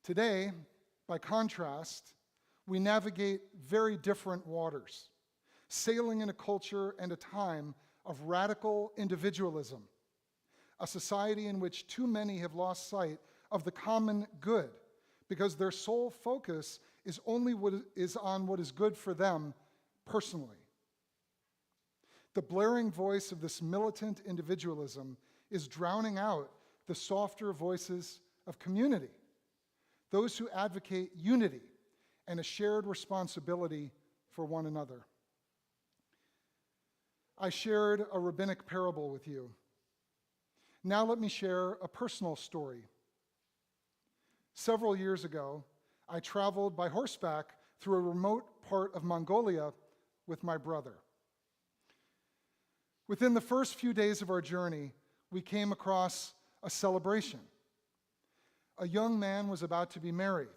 Today, by contrast, we navigate very different waters, sailing in a culture and a time of radical individualism, a society in which too many have lost sight of the common good because their sole focus is only on what is good for them personally. The blaring voice of this militant individualism is drowning out the softer voices of community, those who advocate unity and a shared responsibility for one another. I shared a rabbinic parable with you. Now let me share a personal story. Several years ago, I traveled by horseback through a remote part of Mongolia with my brother. Within the first few days of our journey, we came across a celebration. A young man was about to be married,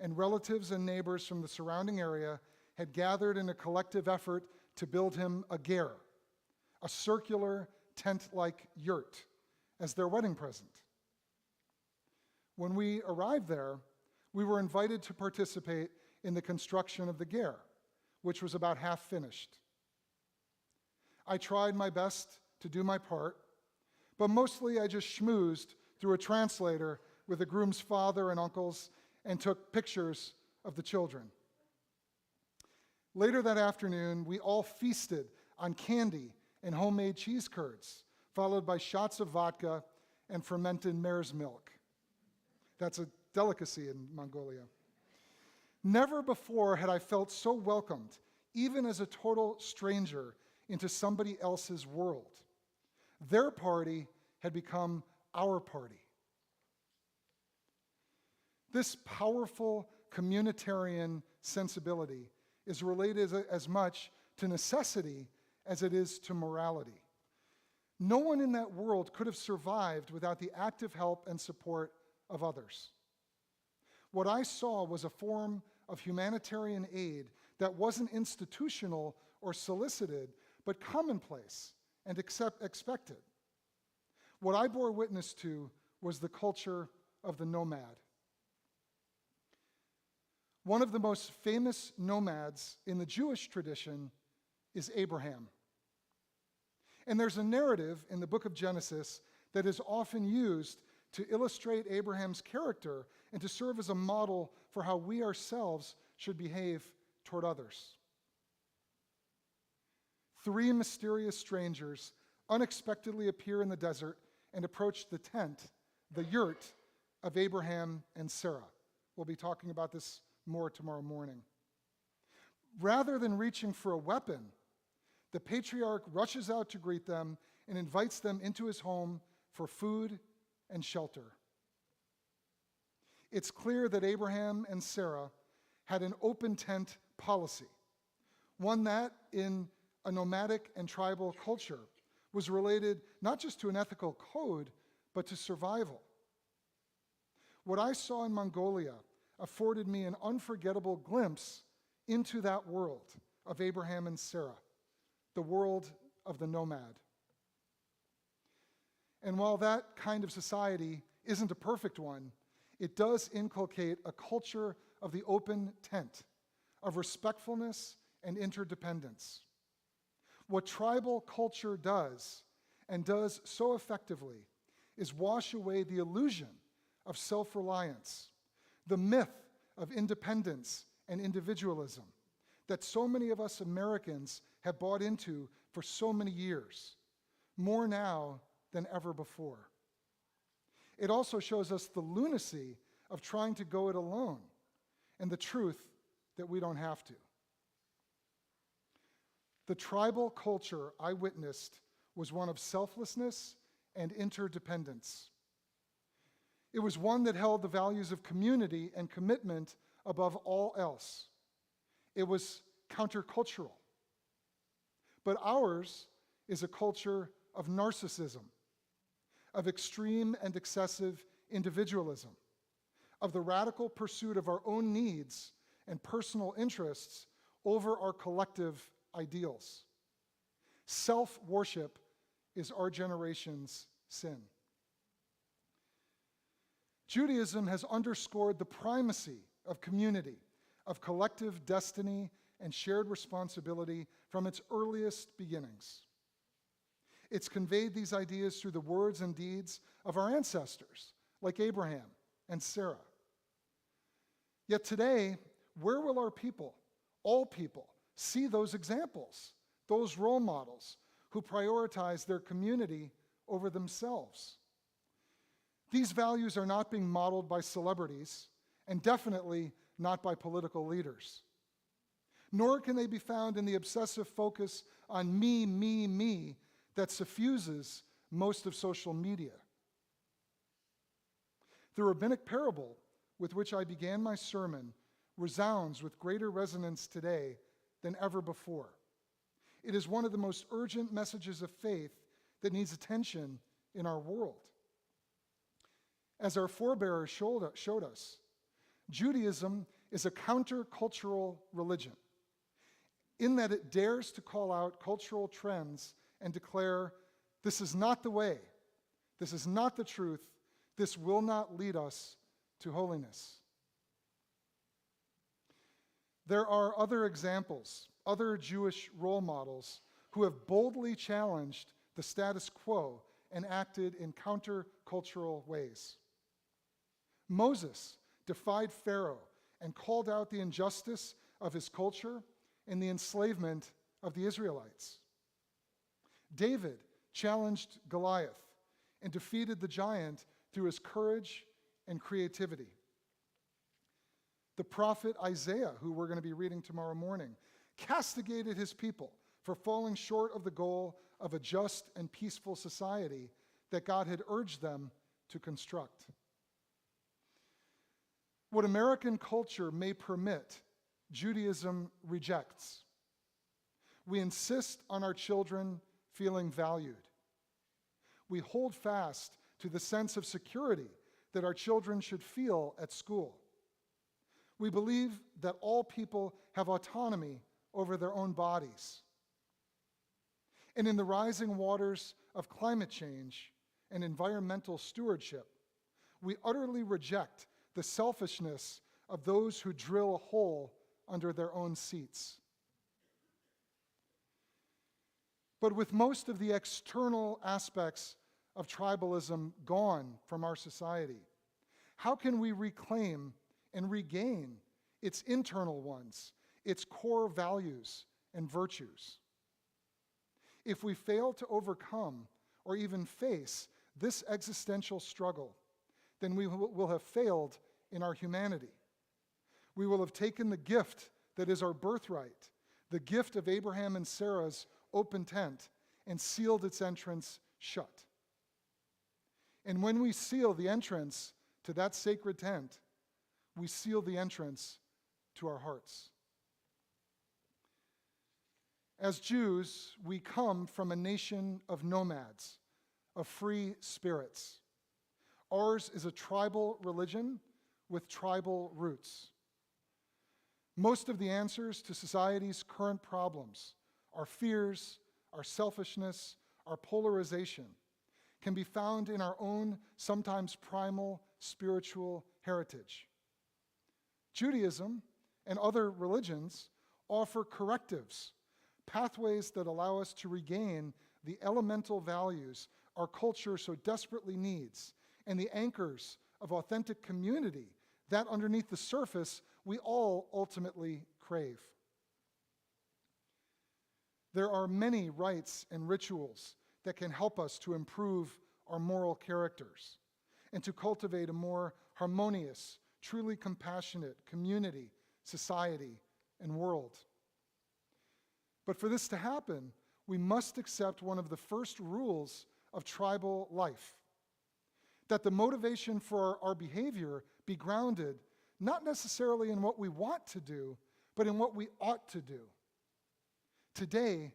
and relatives and neighbors from the surrounding area had gathered in a collective effort to build him a ger, a circular tent-like yurt, as their wedding present. When we arrived there, we were invited to participate in the construction of the ger, which was about half finished. I tried my best to do my part, but mostly I just schmoozed through a translator with the groom's father and uncles and took pictures of the children. Later that afternoon, we all feasted on candy and homemade cheese curds, followed by shots of vodka and fermented mare's milk. That's a delicacy in Mongolia. Never before had I felt so welcomed, even as a total stranger, into somebody else's world. Their party had become our party. This powerful communitarian sensibility is related as much to necessity as it is to morality. No one in that world could have survived without the active help and support of others. What I saw was a form of humanitarian aid that wasn't institutional or solicited, but commonplace and expected. What I bore witness to was the culture of the nomad. One of the most famous nomads in the Jewish tradition is Abraham. And there's a narrative in the book of Genesis that is often used to illustrate Abraham's character and to serve as a model for how we ourselves should behave toward others. 3 mysterious strangers unexpectedly appear in the desert and approach the tent, the yurt of Abraham and Sarah. We'll be talking about this more tomorrow morning. Rather than reaching for a weapon, the patriarch rushes out to greet them and invites them into his home for food and shelter. It's clear that Abraham and Sarah had an open tent policy, one that, in a nomadic and tribal culture, was related not just to an ethical code, but to survival. What I saw in Mongolia afforded me an unforgettable glimpse into that world of Abraham and Sarah, the world of the nomad. And while that kind of society isn't a perfect one, it does inculcate a culture of the open tent, of respectfulness and interdependence. What tribal culture does, and does so effectively, is wash away the illusion of self-reliance, the myth of independence and individualism that so many of us Americans have bought into for so many years, more now than ever before. It also shows us the lunacy of trying to go it alone and the truth that we don't have to. The tribal culture I witnessed was one of selflessness and interdependence. It was one that held the values of community and commitment above all else. It was countercultural. But ours is a culture of narcissism, of extreme and excessive individualism, of the radical pursuit of our own needs and personal interests over our collective ideals. Self-worship is our generation's sin. Judaism has underscored the primacy of community, of collective destiny and shared responsibility from its earliest beginnings. It's conveyed these ideas through the words and deeds of our ancestors, like Abraham and Sarah. Yet today, where will our people, all people, see those examples, those role models who prioritize their community over themselves? These values are not being modeled by celebrities, and definitely not by political leaders. Nor can they be found in the obsessive focus on me that suffuses most of social media. The rabbinic parable with which I began my sermon resounds with greater resonance today than ever before. It is one of the most urgent messages of faith that needs attention in our world. As our forebears showed us, Judaism is a countercultural religion in that it dares to call out cultural trends and declare, this is not the way, this is not the truth, this will not lead us to holiness. There are other examples, other Jewish role models who have boldly challenged the status quo and acted in countercultural ways. Moses defied Pharaoh and called out the injustice of his culture and the enslavement of the Israelites. David challenged Goliath and defeated the giant through his courage and creativity. The prophet Isaiah, who we're going to be reading tomorrow morning, castigated his people for falling short of the goal of a just and peaceful society that God had urged them to construct. What American culture may permit, Judaism rejects. We insist on our children feeling valued. We hold fast to the sense of security that our children should feel at school. We believe that all people have autonomy over their own bodies. And in the rising waters of climate change and environmental stewardship, we utterly reject the selfishness of those who drill a hole under their own seats. But with most of the external aspects of tribalism gone from our society, how can we reclaim and regain its internal ones, its core values and virtues? If we fail to overcome or even face this existential struggle, then we will have failed in our humanity. We will have taken the gift that is our birthright, the gift of Abraham and Sarah's open tent, and sealed its entrance shut. And when we seal the entrance to that sacred tent, we seal the entrance to our hearts. As Jews, we come from a nation of nomads, of free spirits. Ours is a tribal religion with tribal roots. Most of the answers to society's current problems, our fears, our selfishness, our polarization, can be found in our own, sometimes primal, spiritual heritage. Judaism and other religions offer correctives, pathways that allow us to regain the elemental values our culture so desperately needs, and the anchors of authentic community that underneath the surface we all ultimately crave. There are many rites and rituals that can help us to improve our moral characters and to cultivate a more harmonious, truly compassionate community, society, and world. But for this to happen, we must accept one of the first rules of tribal life, that the motivation for our behavior be grounded not necessarily in what we want to do, but in what we ought to do. Today,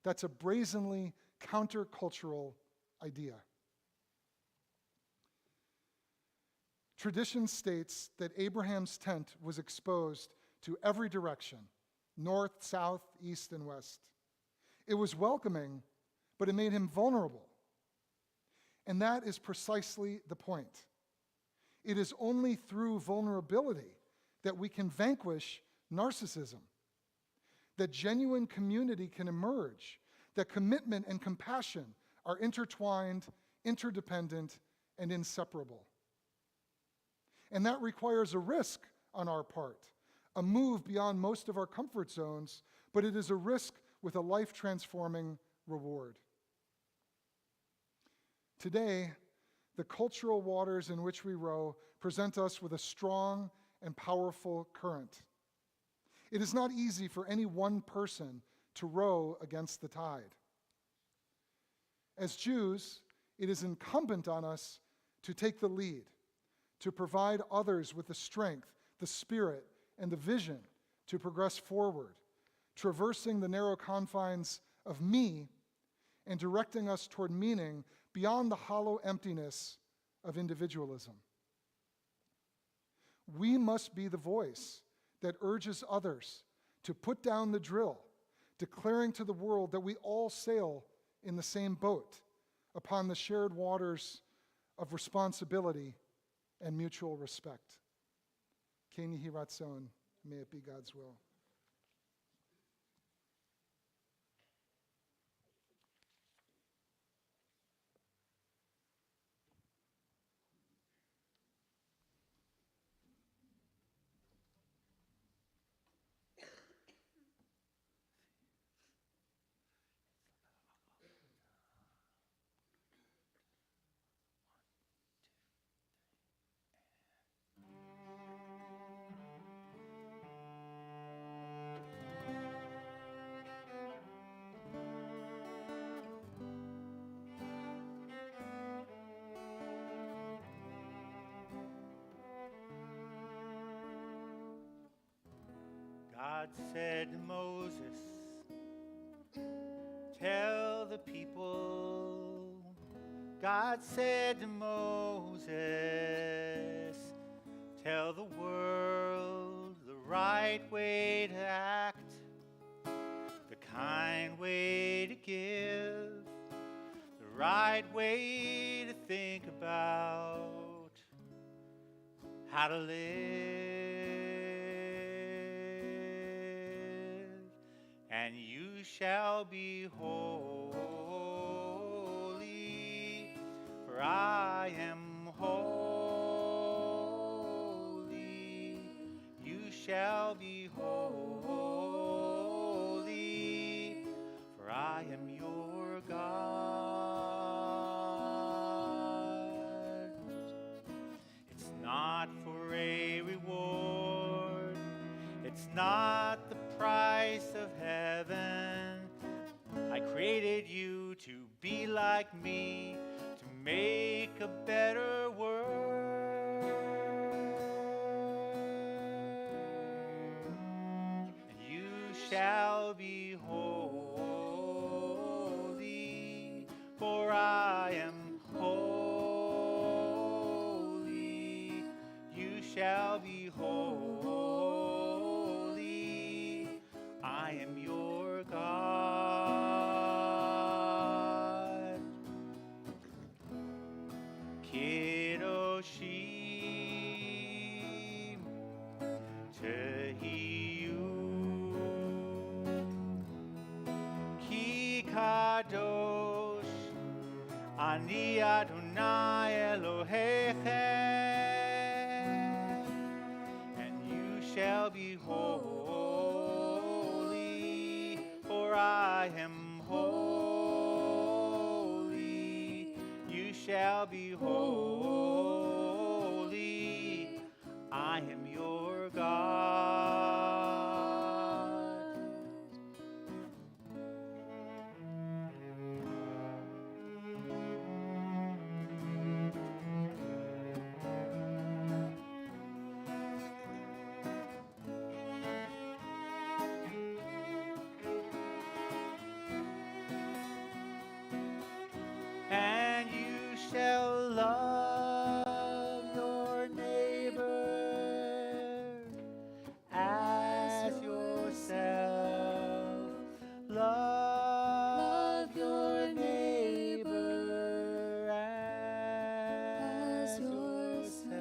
that's a brazenly countercultural idea. Tradition states that Abraham's tent was exposed to every direction, north, south, east, and west. It was welcoming, but it made him vulnerable. And that is precisely the point. It is only through vulnerability that we can vanquish narcissism, that genuine community can emerge, that commitment and compassion are intertwined, interdependent, and inseparable. And that requires a risk on our part, a move beyond most of our comfort zones, but it is a risk with a life-transforming reward. Today, the cultural waters in which we row present us with a strong and powerful current. It is not easy for any one person to row against the tide. As Jews, it is incumbent on us to take the lead, to provide others with the strength, the spirit, and the vision to progress forward, traversing the narrow confines of me and directing us toward meaning beyond the hollow emptiness of individualism. We must be the voice that urges others to put down the drill, declaring to the world that we all sail in the same boat upon the shared waters of responsibility and mutual respect. Ken Yehi Ratzon, may it be God's will. God said to Moses, tell the people, God said to Moses, tell the world the right way to act, the kind way to give, the right way to think about how to live. And you shall be holy, for I am holy. You shall be holy, for I am your God. It's not for a reward, it's not the price of heaven. I created you to be like me, to make a better world. And you shall be holy, for I am holy. You shall be holy, I am your God. Kedoshim Tehiyu, Ki Kadosh Ani Adonai Elohechem. And you shall be holy, for I am holy. You shall be holy, I am your God. And you shall love your neighbor as yourself. Love your neighbor as yourself.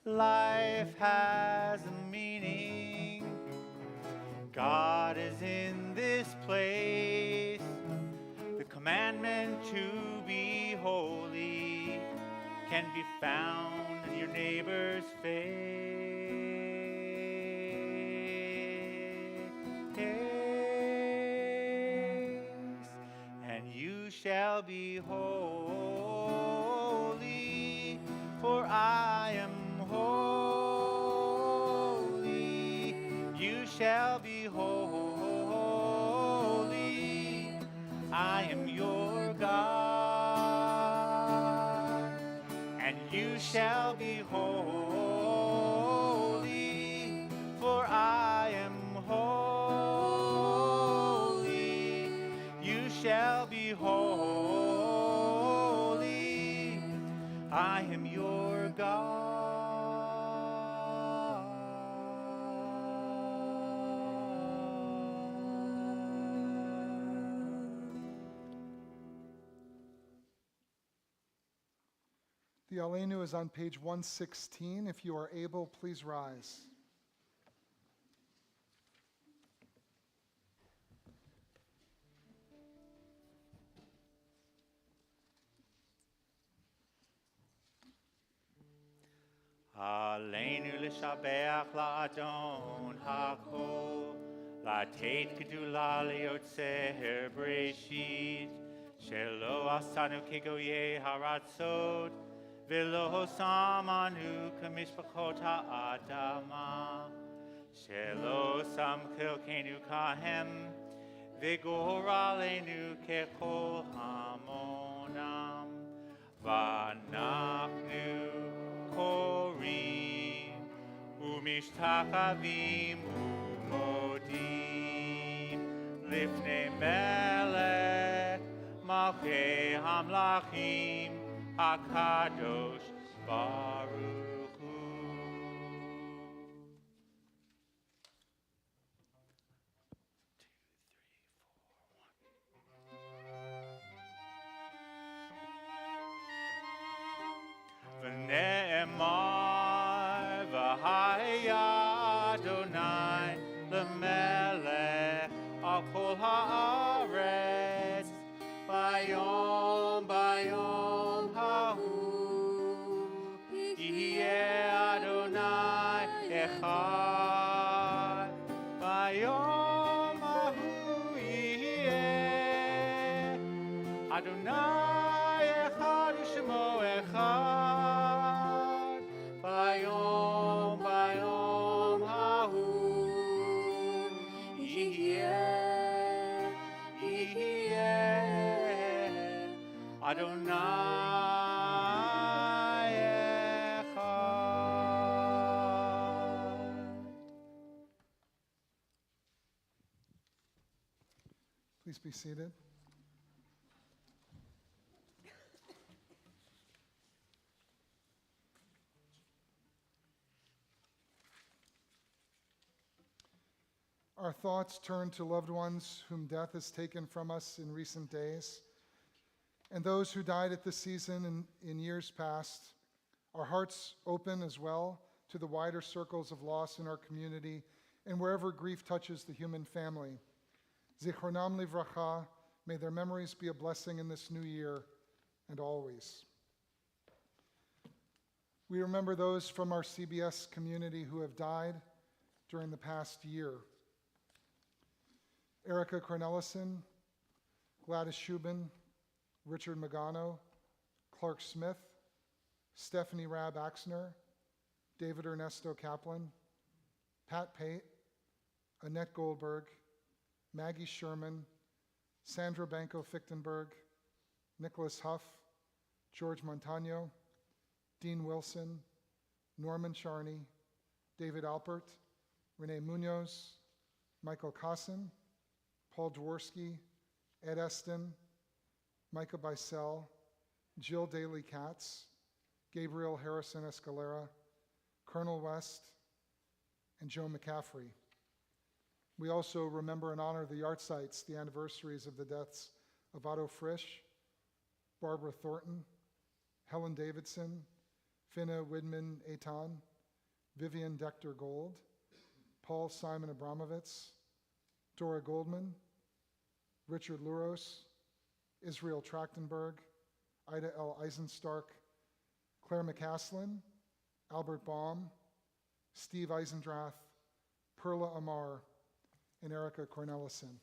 Life has a meaning. God is in this place. The commandment to be holy can be found in your neighbor's face. And you shall be holy, for I am holy. You shall be holy, I am your God. And you shall be holy, for I am holy. You shall be holy, I am your God. The Aleinu is on page 116. If you are able, please rise. Aleinu l'shabeach la'adon ha'kol, la'tet gedula liotzer breshit, shelo asanu kegoye haratzot, velo samanu kamishpachot ha'adama, shelo sam chilkenu kahem, vigoralenu kechol hamonam, v'anachnu korim umishtachavim umodim lifnei melech Malkei Hamlachim HaKadosh Baruch Hu. V'ne'emar v'haya Adonai l'melech al kol haaretz bayom hahu yeh Adonai echad bayom hahu yeh Adonai echad u'shemo echad bayom hahu yeh Adonai echad. Please be seated. Our thoughts turn to loved ones whom death has taken from us in recent days, and those who died at this season in years past. Our hearts open as well to the wider circles of loss in our community and wherever grief touches the human family. Zichronam livracha, may their memories be a blessing in this new year and always. We remember those from our CBS community who have died during the past year. Erica Cornelison, Gladys Shubin, Richard Magano, Clark Smith, Stephanie Rab Axner, David Ernesto Kaplan, Pat Pate, Annette Goldberg, Maggie Sherman, Sandra Banco Fichtenberg, Nicholas Huff, George Montano, Dean Wilson, Norman Charney, David Alpert, Renee Munoz, Michael Kassin, Paul Dworsky, Ed Eston, Micah Bisel, Jill Daly Katz, Gabriel Harrison Escalera, Colonel West, and Joe McCaffrey. We also remember and honor the yard sites, the anniversaries of the deaths of Otto Frisch, Barbara Thornton, Helen Davidson, Finna Widman Eitan, Vivian Dector Gold, Paul Simon Abramovitz, Dora Goldman, Richard Luros, Israel Trachtenberg, Ida L. Eisenstark, Claire McCaslin, Albert Baum, Steve Eisendrath, Perla Amar, and Erica Cornelison.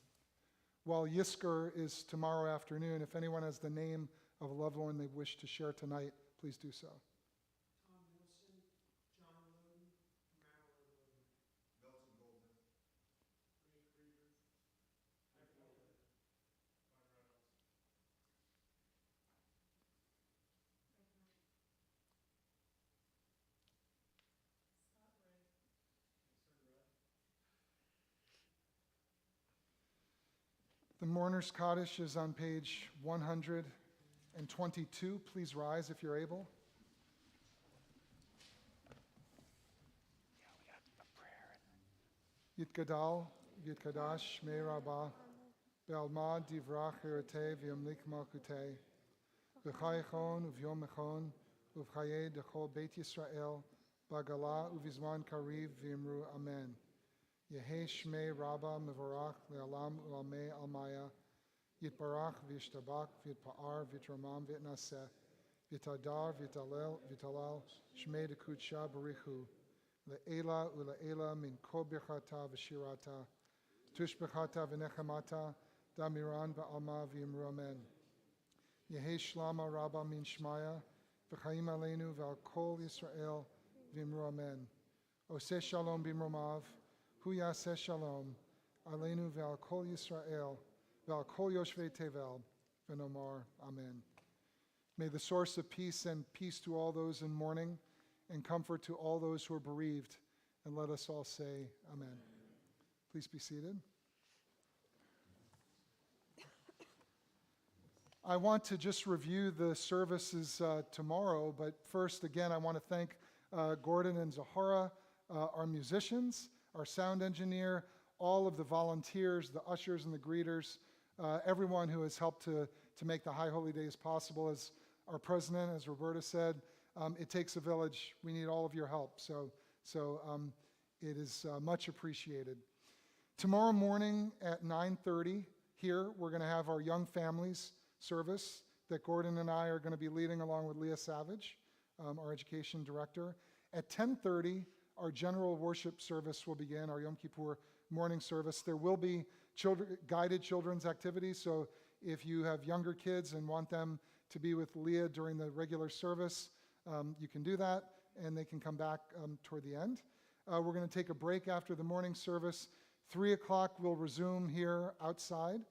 While Yisker is tomorrow afternoon, if anyone has the name of a loved one they wish to share tonight, please do so. The Mourner's Kaddish is on page 122. Please rise if you're able. Yitgadal, Yitkadash, Shmei Rabbah, Be'alma Divrach Eretei V'yamlik Malkutei, V'chayechon Uvyom Echon, Uvchayei Dechol Beit Yisrael, Bagala Uvizman Kariv V'yimru Amen. Yehei Shmei Rabbah Mevorach Le'alam U'amei Almaya, Yitbarach V'yishtabak V'yitpa'ar V'yitramam V'yitnaseh, V'yitadar V'yitalal Shmei Dekudsha Barichu, Le'ela U'le'ela Min Kol Birchata V'shirata, Tushbechata V'nechemata, Damiran Ba'alma V'yimru Amen. Yehei Shlama Rabbah Min Shmaya, V'chaim Aleinu V'al Kol Yisrael V'yimru Amen. Oseh Shalom B'imromav, Hu Yaseh Shalom, Aleinu V'al Kol Yisrael, V'al Kol Yoshvei Tevel, V'nomar Amen. May the source of peace send peace to all those in mourning and comfort to all those who are bereaved. And let us all say Amen. Please be seated. I want to just review the services tomorrow, but first, again, I want to thank Gordon and Zahara, our musicians, our sound engineer, all of the volunteers, the ushers and the greeters, everyone who has helped to make the High Holy Days possible. As our president, as Roberta said, it takes a village. We need all of your help. So it is much appreciated. Tomorrow morning at 9:30 here, we're going to have our Young Families service that Gordon and I are going to be leading along with Leah Savage, our education director. At 10:30, our general worship service will begin, our Yom Kippur morning service. There will be guided children's activities, so if you have younger kids and want them to be with Leah during the regular service, you can do that, and they can come back toward the end. We're going to take a break after the morning service. 3 o'clock, we'll resume here outside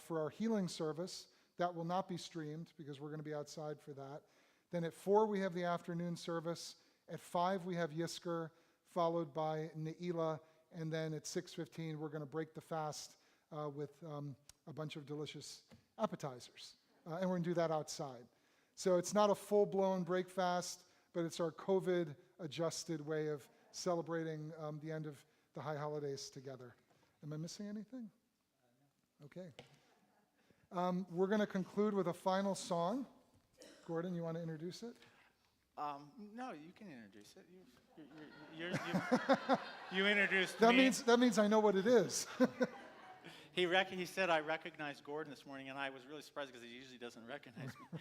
for our healing service. That will not be streamed because we're going to be outside for that. Then at 4, we have the afternoon service. At 5, we have Yisker, followed by Ne'ilah. And then at 6:15, we're going to break the fast with a bunch of delicious appetizers. And we're going to do that outside. So it's not a full-blown break fast, but it's our COVID-adjusted way of celebrating the end of the high holidays together. Am I missing anything? Okay. We're going to conclude with a final song. Gordon, you want to introduce it? No, you can introduce it. You introduced That me. means I know what it is. He said I recognized Gordon this morning, and I was really surprised because he usually doesn't recognize me.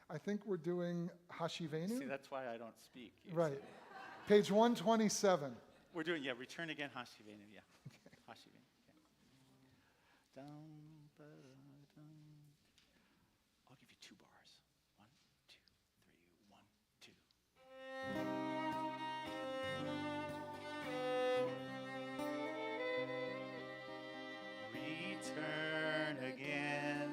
I think we're doing Hashivenu. See, that's why I don't speak. usually. Right. Page 127. We're doing, Return Again, Hashivenu, yeah. Hashivenu, yeah. Dum, ba, dum. I'll give you 2 bars. 1, 2, 3, 1, 2. Return again,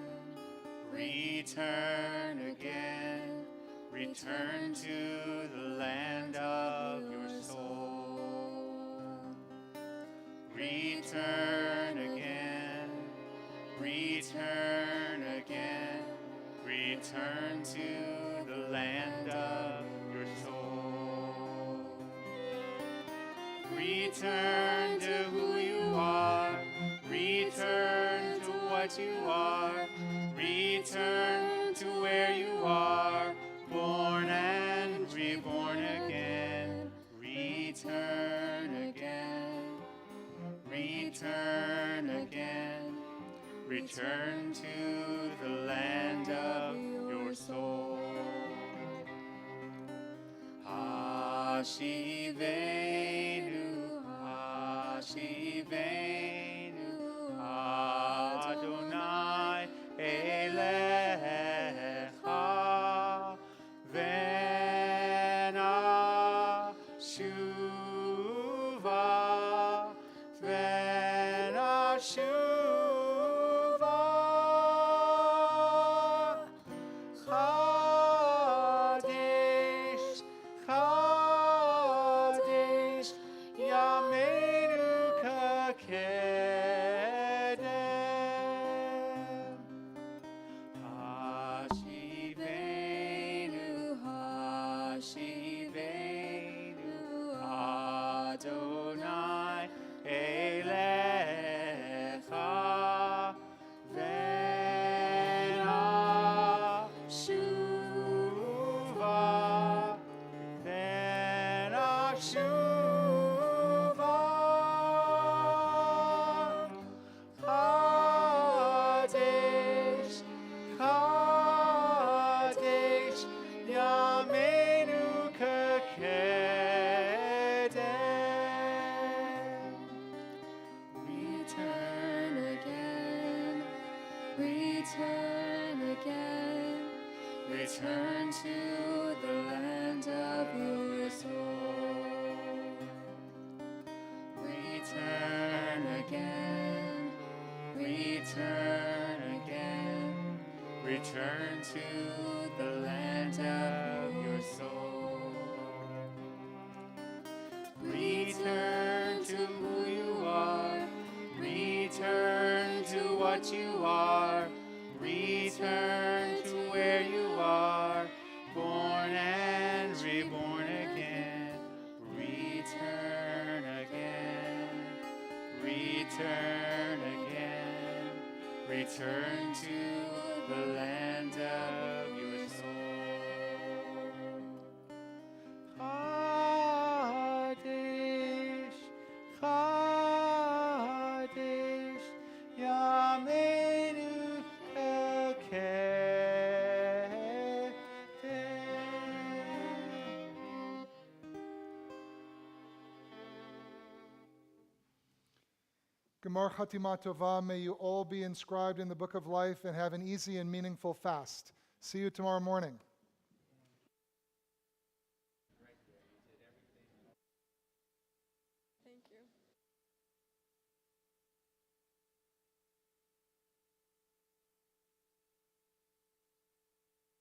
return again, return to the land of your soul. Return again, return again, return to the land of your soul. Return to who you are, return to what you are, return to where you are, born and reborn again. Return again, return again, return to the land of your soul. Hashivenu, Hashivenu, Adonai Elecha, Vena Shuva, Vena Shuva, Chadesh, Chadesh, Yameinu Kakedem. Hashivenu, Hashivenu, Adonai Elecha, Vena Shuva, Vena Shuva, Kadesh, Kadesh, Yameinu Kakedem. Return again, return again, return to the land of your soul. Return again, return again, return to the land of your soul. Return to who you are, return to what what you are. Return to where you are, born and reborn again. Return again, return again. Return to the land of your soul. Kadesh, Kadesh, Yameinu Kadesh. Gemar Chatima Tova, may you all be inscribed in the book of life and have an easy and meaningful fast. See you tomorrow morning.